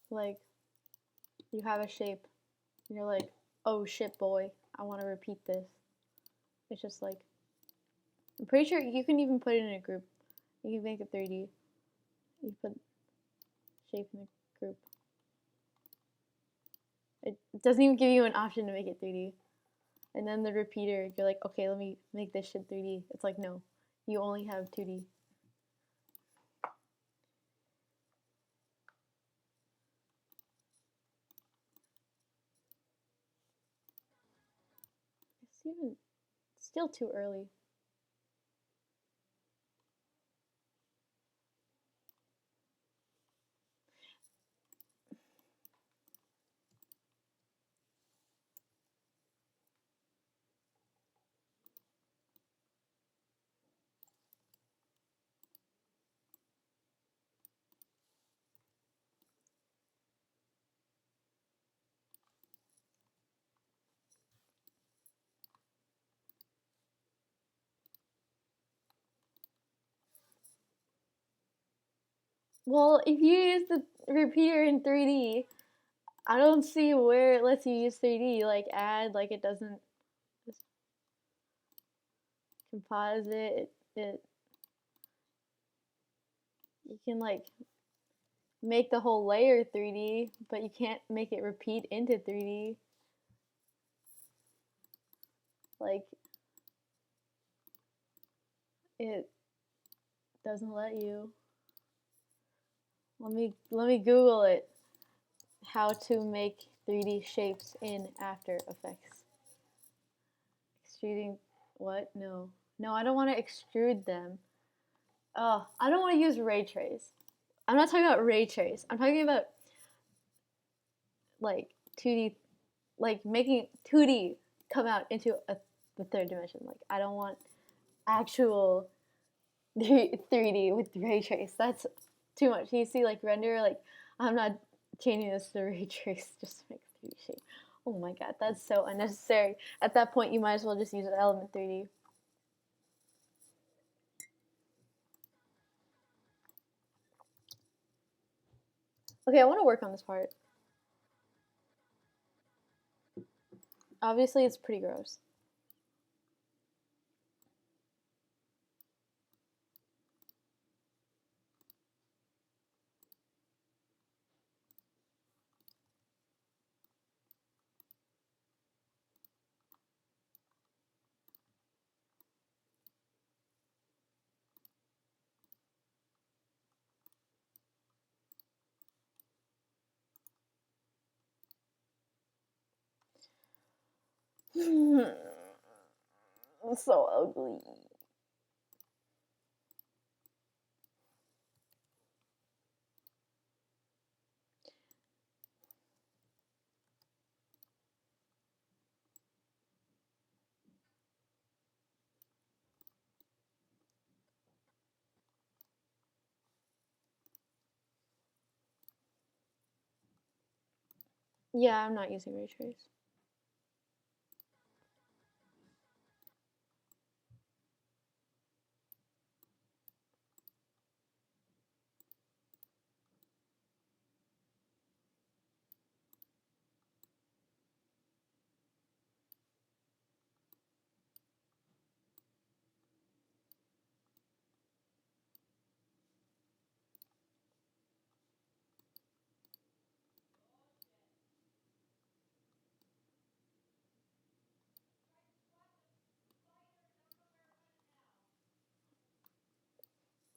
Speaker 1: Like, you have a shape, and you're like, oh shit, boy, I want to repeat this. It's just like, I'm pretty sure you can even put it in a group. You can make it 3D. You put shape in the group. It doesn't even give you an option to make it 3D. And then the repeater, you're like, okay, let me make this shit 3D. It's like, no, you only have 2D. even still too early. Well, if you use the repeater in 3D, I don't see where it lets you use 3D, like add, like it doesn't composite, you can like make the whole layer 3D, but you can't make it repeat into 3D. Like, it doesn't let you. Let me Google it. How to make 3D shapes in After Effects. Extruding what? No. No, I don't want to extrude them. Oh, I don't want to use ray trace. I'm not talking about ray trace. I'm talking about like 2D, like making 2D come out into the third dimension. Like I don't want actual 3D with ray trace. That's too much. You see, like render, like I'm not changing this to ray trace just to make 3D shape. Oh my god, that's so unnecessary. At that point, you might as well just use Element 3D. Okay, I want to work on this part. Obviously, it's pretty gross. It's so ugly. Yeah, I'm not using ray trace.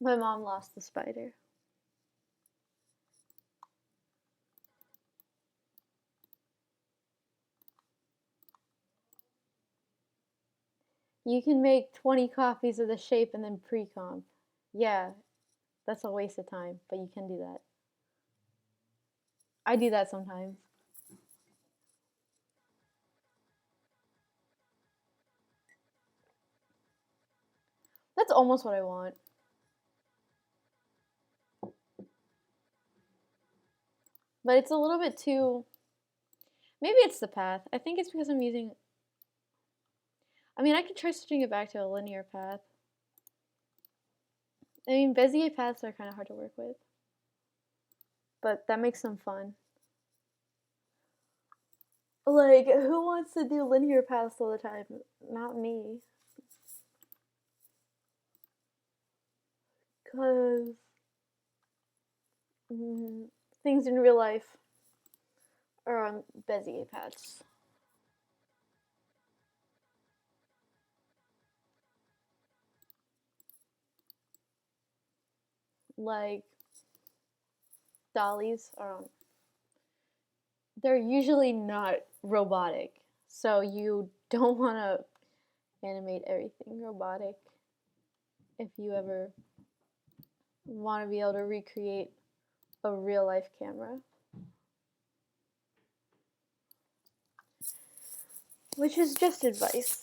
Speaker 1: My mom lost the spider. You can make 20 copies of the shape and then pre-comp. Yeah, that's a waste of time, but you can do that. I do that sometimes. That's almost what I want. But it's a little bit too... Maybe it's the path. I think it's because I'm using... I mean, I could try switching it back to a linear path. I mean, Bezier paths are kind of hard to work with. But that makes them fun. Like, who wants to do linear paths all the time? Not me. Because things in real life are on Bezier paths. Like, dollies are on... They're usually not robotic. So you don't want to animate everything robotic if you ever want to be able to recreate a real life camera. Which is just advice.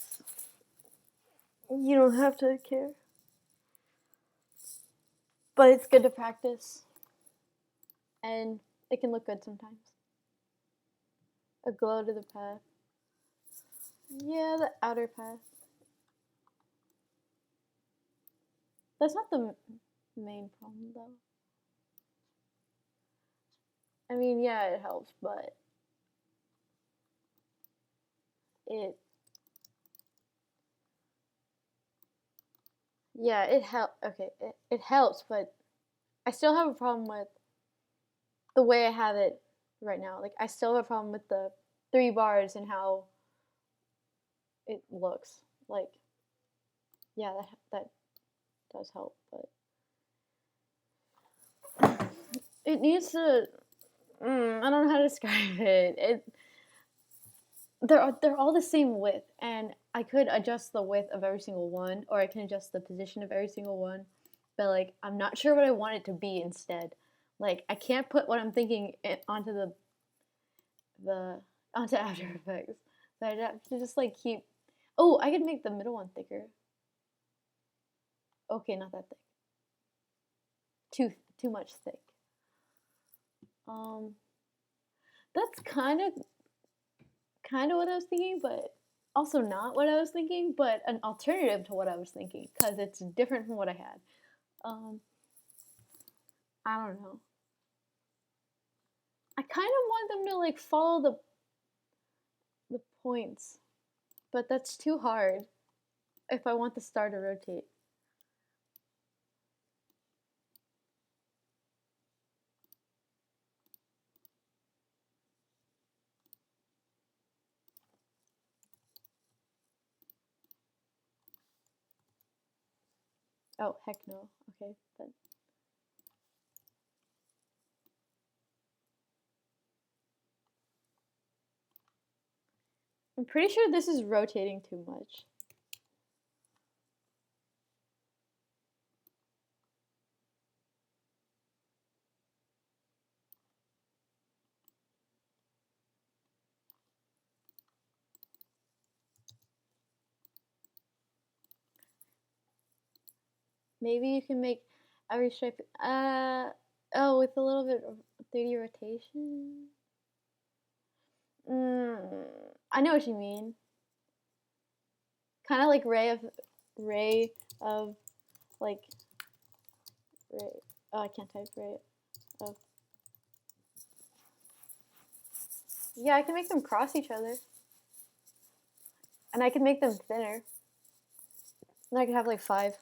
Speaker 1: You don't have to care. But it's good to practice. And it can look good sometimes. A glow to the path. Yeah, the outer path. That's not the main problem, though. I mean, yeah, it helps, but it it helps, but I still have a problem with the way I have it right now. Like, I still have a problem with the 3 bars and how it looks. Like, yeah, that does help, but it needs to. I don't know how to describe it. They're all the same width, and I could adjust the width of every single one, or I can adjust the position of every single one. But like, I'm not sure what I want it to be instead. Like, I can't put what I'm thinking onto the onto After Effects. So I have to just like keep. Oh, I could make the middle one thicker. Okay, not that thick. Too much thick. That's kind of what I was thinking, but also not what I was thinking, but an alternative to what I was thinking because it's different from what I had. I don't know. I kind of want them to like follow the points, but that's too hard if I want the star to rotate. Oh, heck no. Okay, then. I'm pretty sure this is rotating too much. Maybe you can make every stripe, oh, with a little bit of 3D rotation. I know what you mean. Kind of like ray of, like, ray. Oh, I can't type ray. Oh. Yeah, I can make them cross each other. And I can make them thinner. And I could have like 5.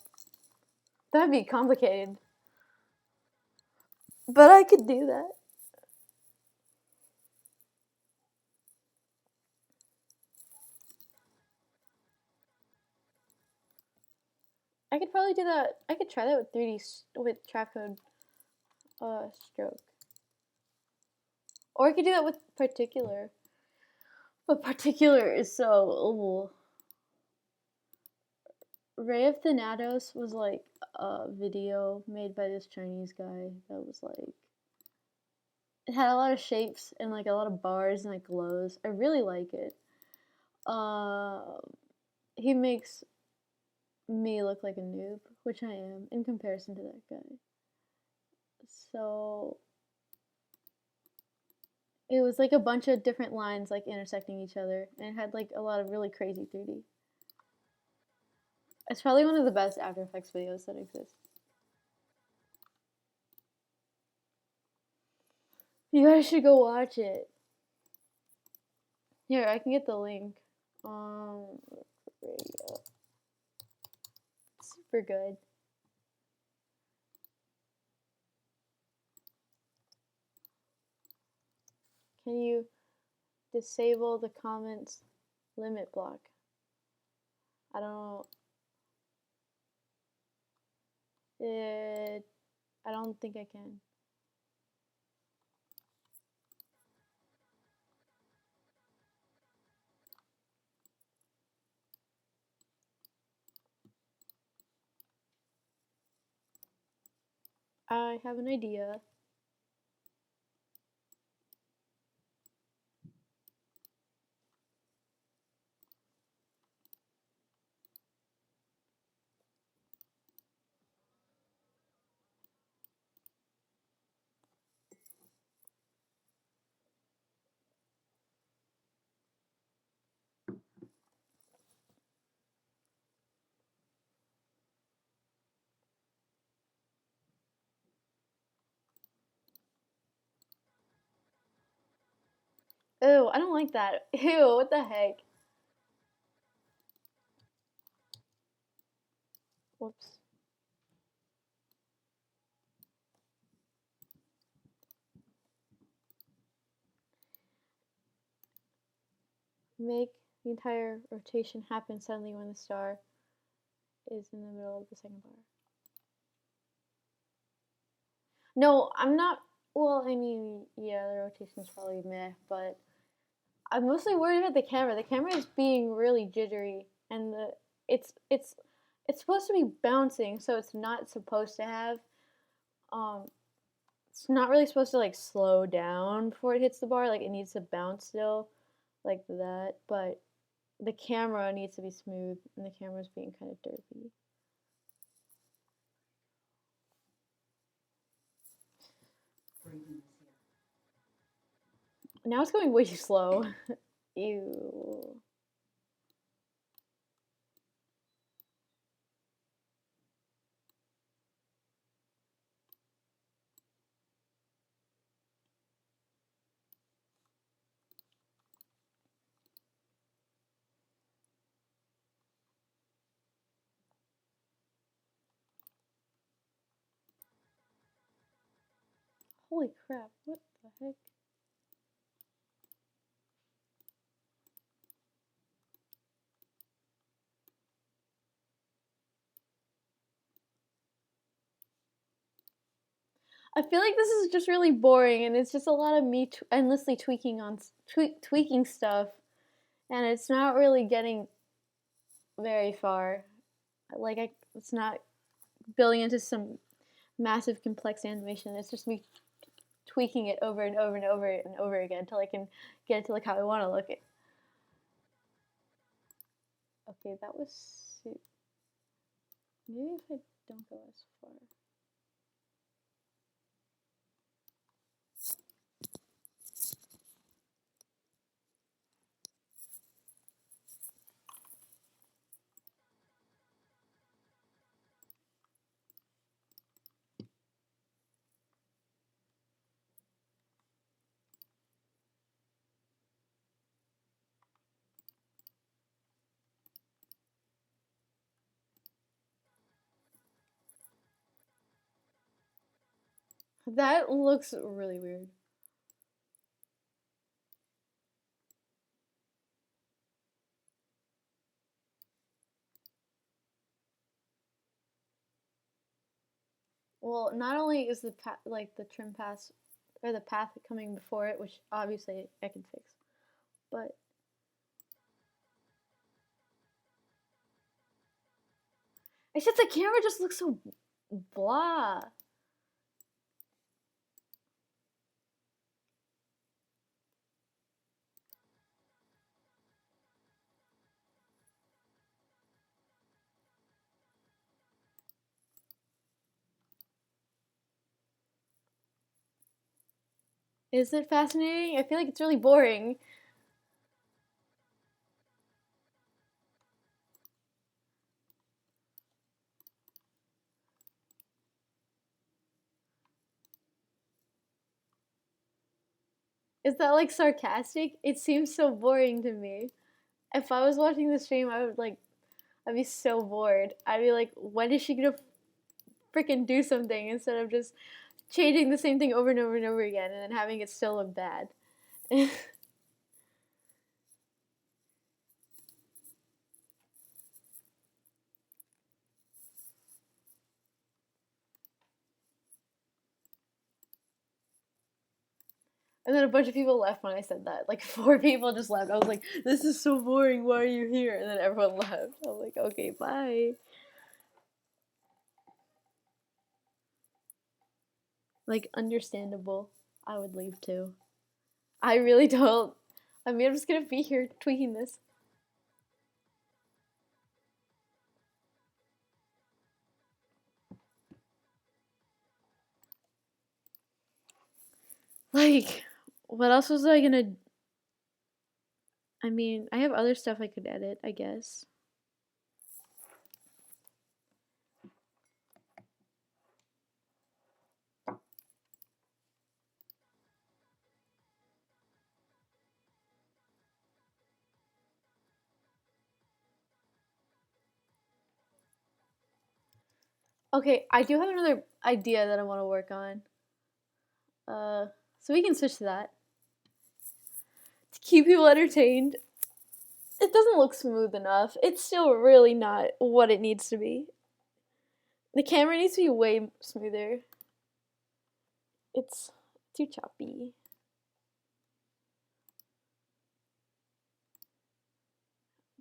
Speaker 1: That'd be complicated. But I could do that. I could probably do that. I could try that with 3D, with Trapcode stroke. Or I could do that with particular. But particular is so, Ray of Thanatos was like a video made by this Chinese guy that was like, it had a lot of shapes and like a lot of bars and like glows. I really like it. He makes me look like a noob, which I am in comparison to that guy. So it was like a bunch of different lines like intersecting each other, and it had like a lot of really crazy 3D. It's probably one of the best After Effects videos that exist. You guys should go watch it. Here, I can get the link. Radio. Super good. Can you disable the comments limit block? I don't know. I don't think I can. I have an idea. Ew, I don't like that. Ew, what the heck? Whoops. Make the entire rotation happen suddenly when the star is in the middle of the second bar. No, I'm not. Well, I mean, yeah, the rotation's probably meh, but I'm mostly worried about the camera. The camera is being really jittery, and it's it's it's supposed to be bouncing, so it's not supposed to have um it's not really supposed to like slow down before it hits the bar. Like it needs to bounce still, like that. But the camera needs to be smooth, and the camera's being kind of derpy. Now it's going way too slow. Ew. Holy crap, what the heck? I feel like this is just really boring, and it's just a lot of me endlessly tweaking stuff, and it's not really getting very far. Like it's not building into some massive complex animation. It's just me tweaking it over and over and over and over again until I can get it to look how I want to look it. Okay, that was maybe if I don't go as far. That looks really weird. Well, not only is the like the trim pass or the path coming before it, which obviously I can fix, but it's just the camera just looks so blah. Is it fascinating? I feel like it's really boring. Is that like sarcastic? It seems so boring to me. If I was watching the stream, I'd be so bored. I'd be like, when is she gonna freaking do something instead of just changing the same thing over and over and over again and then having it still look bad? And then a bunch of people left when I said that. Like 4 people just left. I was like, this is so boring. Why are you here? And then everyone left. I was like, okay, bye. Like, understandable. I would leave too. I really don't. I mean, I'm just gonna be here tweaking this. Like, what else was I gonna... I mean, I have other stuff I could edit, I guess. Okay, I do have another idea that I want to work on. So we can switch to that. To keep people entertained. It doesn't look smooth enough. It's still really not what it needs to be. The camera needs to be way smoother. It's too choppy.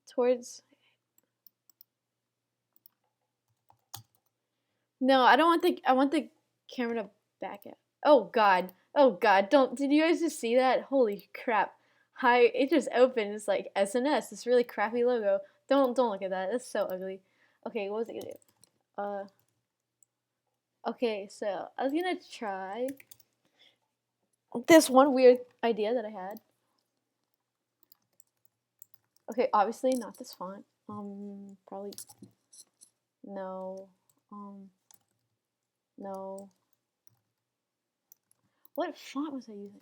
Speaker 1: Towards... No, I don't want the... I want the camera to back it. Oh god. Oh god. Don't... Did you guys just see that? Holy crap. Hi, it just opened. It's like SNS. This really crappy logo. Don't look at that. That's so ugly. Okay, what was it gonna do? Okay, so I was gonna try this one weird idea that I had. Okay, obviously not this font. Probably no. No. What font was I using?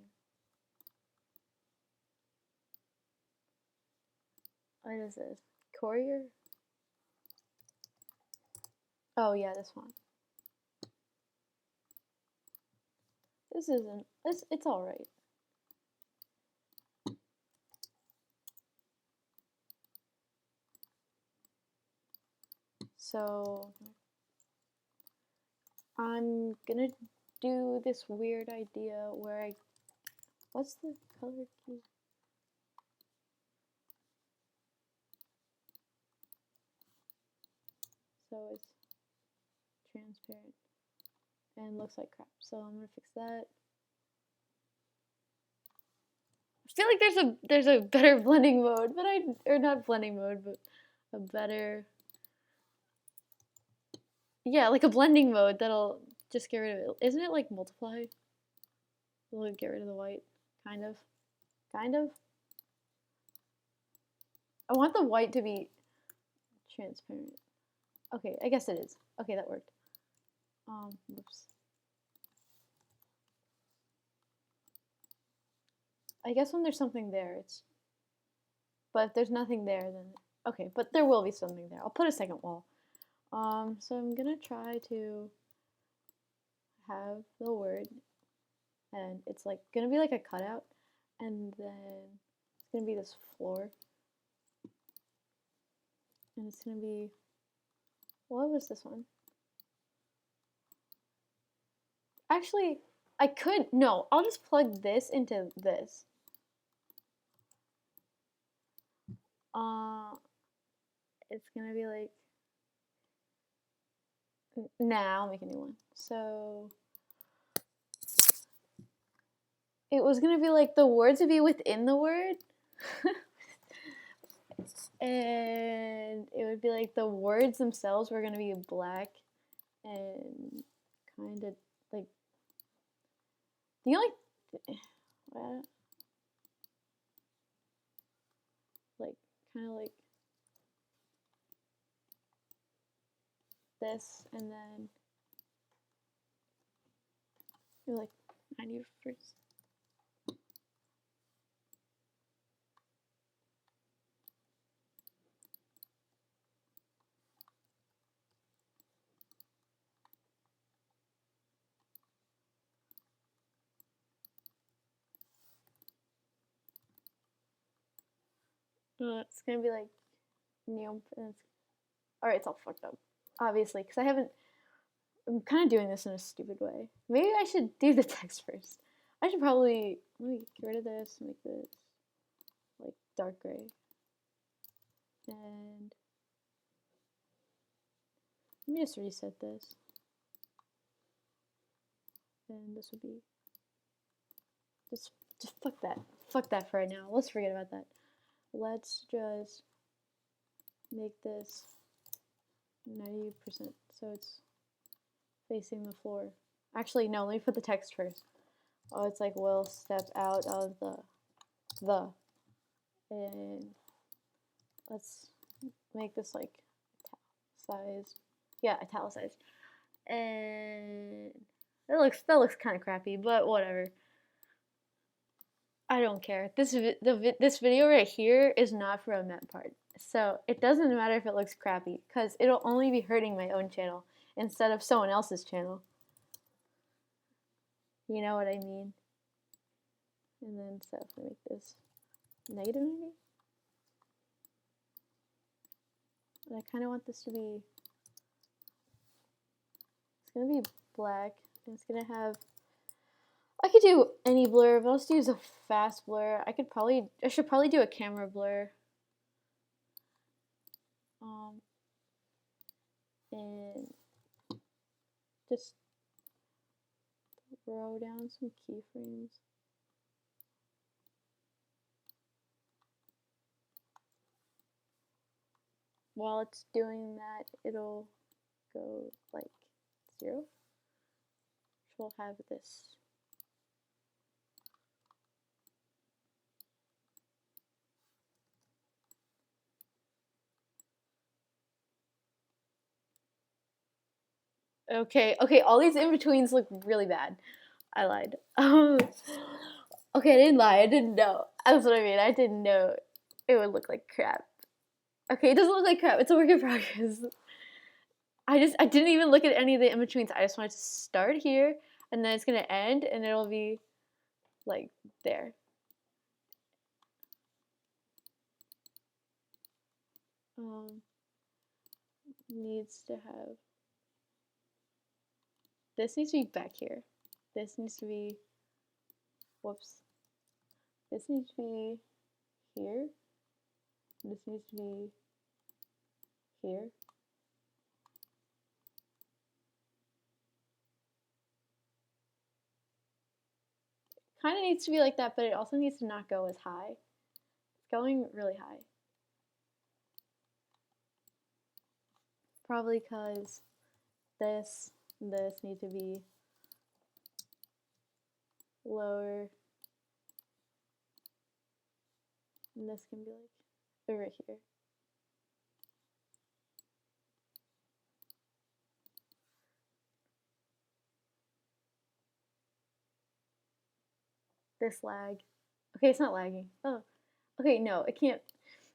Speaker 1: What is this? Courier? Oh yeah, this font. This isn't. It's all right. So I'm gonna do this weird idea where I... What's the color key? So it's transparent and looks like crap. So I'm gonna fix that. I feel like there's a better blending mode, but or not blending mode, but a better... Yeah, like a blending mode that'll just get rid of it. Isn't it like multiply? Will get rid of the white? Kind of. Kind of. I want the white to be transparent. Okay, I guess it is. Okay, that worked. Whoops. I guess when there's something there, it's... But if there's nothing there, then... Okay, but there will be something there. I'll put a second wall. So I'm gonna try to have the word, and it's like gonna be like a cutout, and then it's gonna be this floor, and it's gonna be... What was this one? Actually, I could... No, I'll just plug this into this. It's gonna be like... Nah, I'll make a new one. So it was gonna be like the words would be within the word. And it would be like the words themselves were gonna be black and kind of like... The only... like kind of like this, and then like 90%. It's gonna be like new, and it's... Alright, it's all fucked up, obviously, because I haven't... I'm kind of doing this in a stupid way. Maybe I should do the text first. I should probably... Let me get rid of this, make this like dark gray. And let me just reset this. and this would be just fuck that. Fuck that for right now. Let's forget about that. Let's just make this 90%, so it's facing the floor. Actually, no, let me put the text first. Oh, it's like will step out of the, and let's make this like italicized. Yeah, italicized. And that looks kind of crappy, but whatever. I don't care. This video right here is not for a Met part, so it doesn't matter if it looks crappy, because it'll only be hurting my own channel instead of someone else's channel. You know what I mean? And then so if I make this negative 90, and I kind of want this to be, it's gonna be black, and it's gonna have, I could do any blur, but I'll just use a fast blur. I should probably do a camera blur. And just throw down some keyframes. While it's doing that, it'll go like 0. So we'll have this. Okay, all these in-betweens look really bad. I lied. Okay, I didn't lie. I didn't know. That's what I mean. I didn't know it would look like crap. Okay, it doesn't look like crap. It's a work in progress. I didn't even look at any of the in-betweens. I just wanted to start here, and then it's gonna end, and it'll be like there. Needs to have, this needs to be back here. This needs to be, whoops. This needs to be here. This needs to be here. Kind of needs to be like that, but it also needs to not go as high. It's going really high. Probably because this needs to be lower. And this can be like over here. This lag. Okay, it's not lagging. Oh, okay, no, it can't.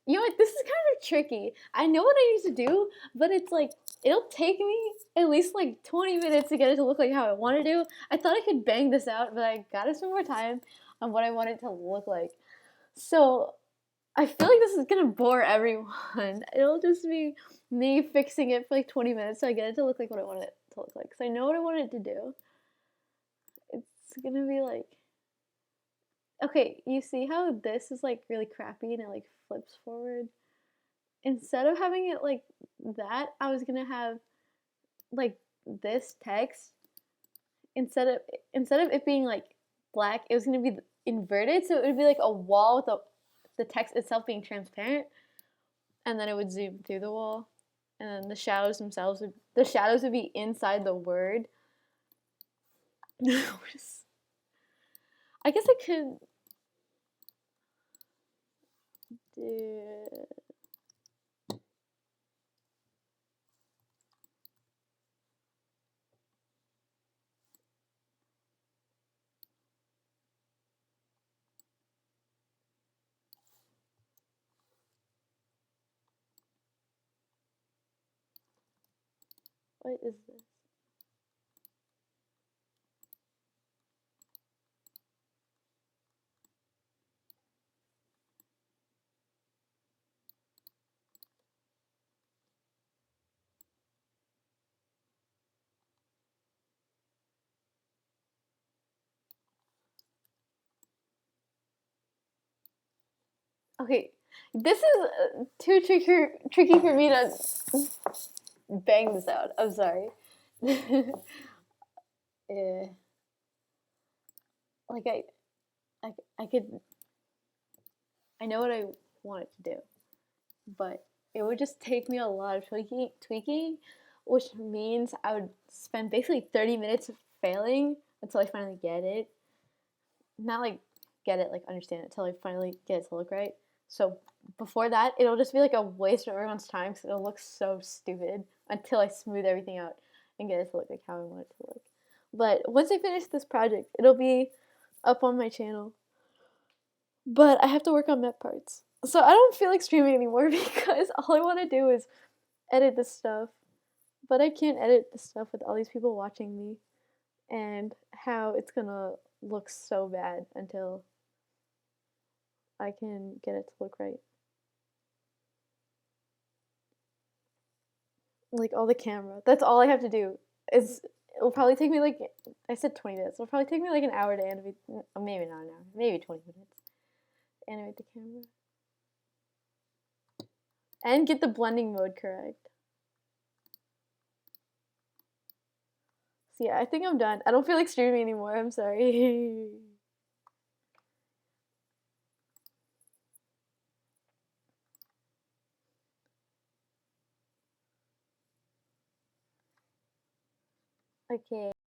Speaker 1: You know what? This is kind of tricky. I know what I need to do, but it's like, it'll take me at least like 20 minutes to get it to look like how I want to do. I thought I could bang this out, but I gotta spend more time on what I want it to look like. So I feel like this is gonna bore everyone. It'll just be me fixing it for like 20 minutes so I get it to look like what I want it to look like. So I know what I want it to do. It's gonna be like, okay, you see how this is like really crappy and it like flips forward? Instead of having it like that, I was gonna have like this text, instead of it being like black, it was gonna be inverted, so it would be like a wall with the text itself being transparent, and then it would zoom through the wall, and then the shadows themselves would be inside the word. I guess I could do. What is this? Okay, this is too tricky for me to bang this out. I'm sorry. Yeah. like I could I know what I want it to do, but it would just take me a lot of tweaking, which means I would spend basically 30 minutes failing until I finally get it. Not like get it, like understand it, until I finally get it to look right. So before that, it'll just be like a waste of everyone's time because it'll look so stupid until I smooth everything out and get it to look like how I want it to look. But once I finish this project, it'll be up on my channel. But I have to work on map parts. So I don't feel like streaming anymore because all I want to do is edit this stuff. But I can't edit this stuff with all these people watching me and how it's gonna look so bad until I can get it to look right. Like all the camera. That's all I have to do. It'll probably take me like I said 20 minutes. It'll probably take me like an hour to animate, maybe not an hour, maybe 20 minutes. Animate the camera. And get the blending mode correct. So yeah, I think I'm done. I don't feel like streaming anymore. I'm sorry. Okay.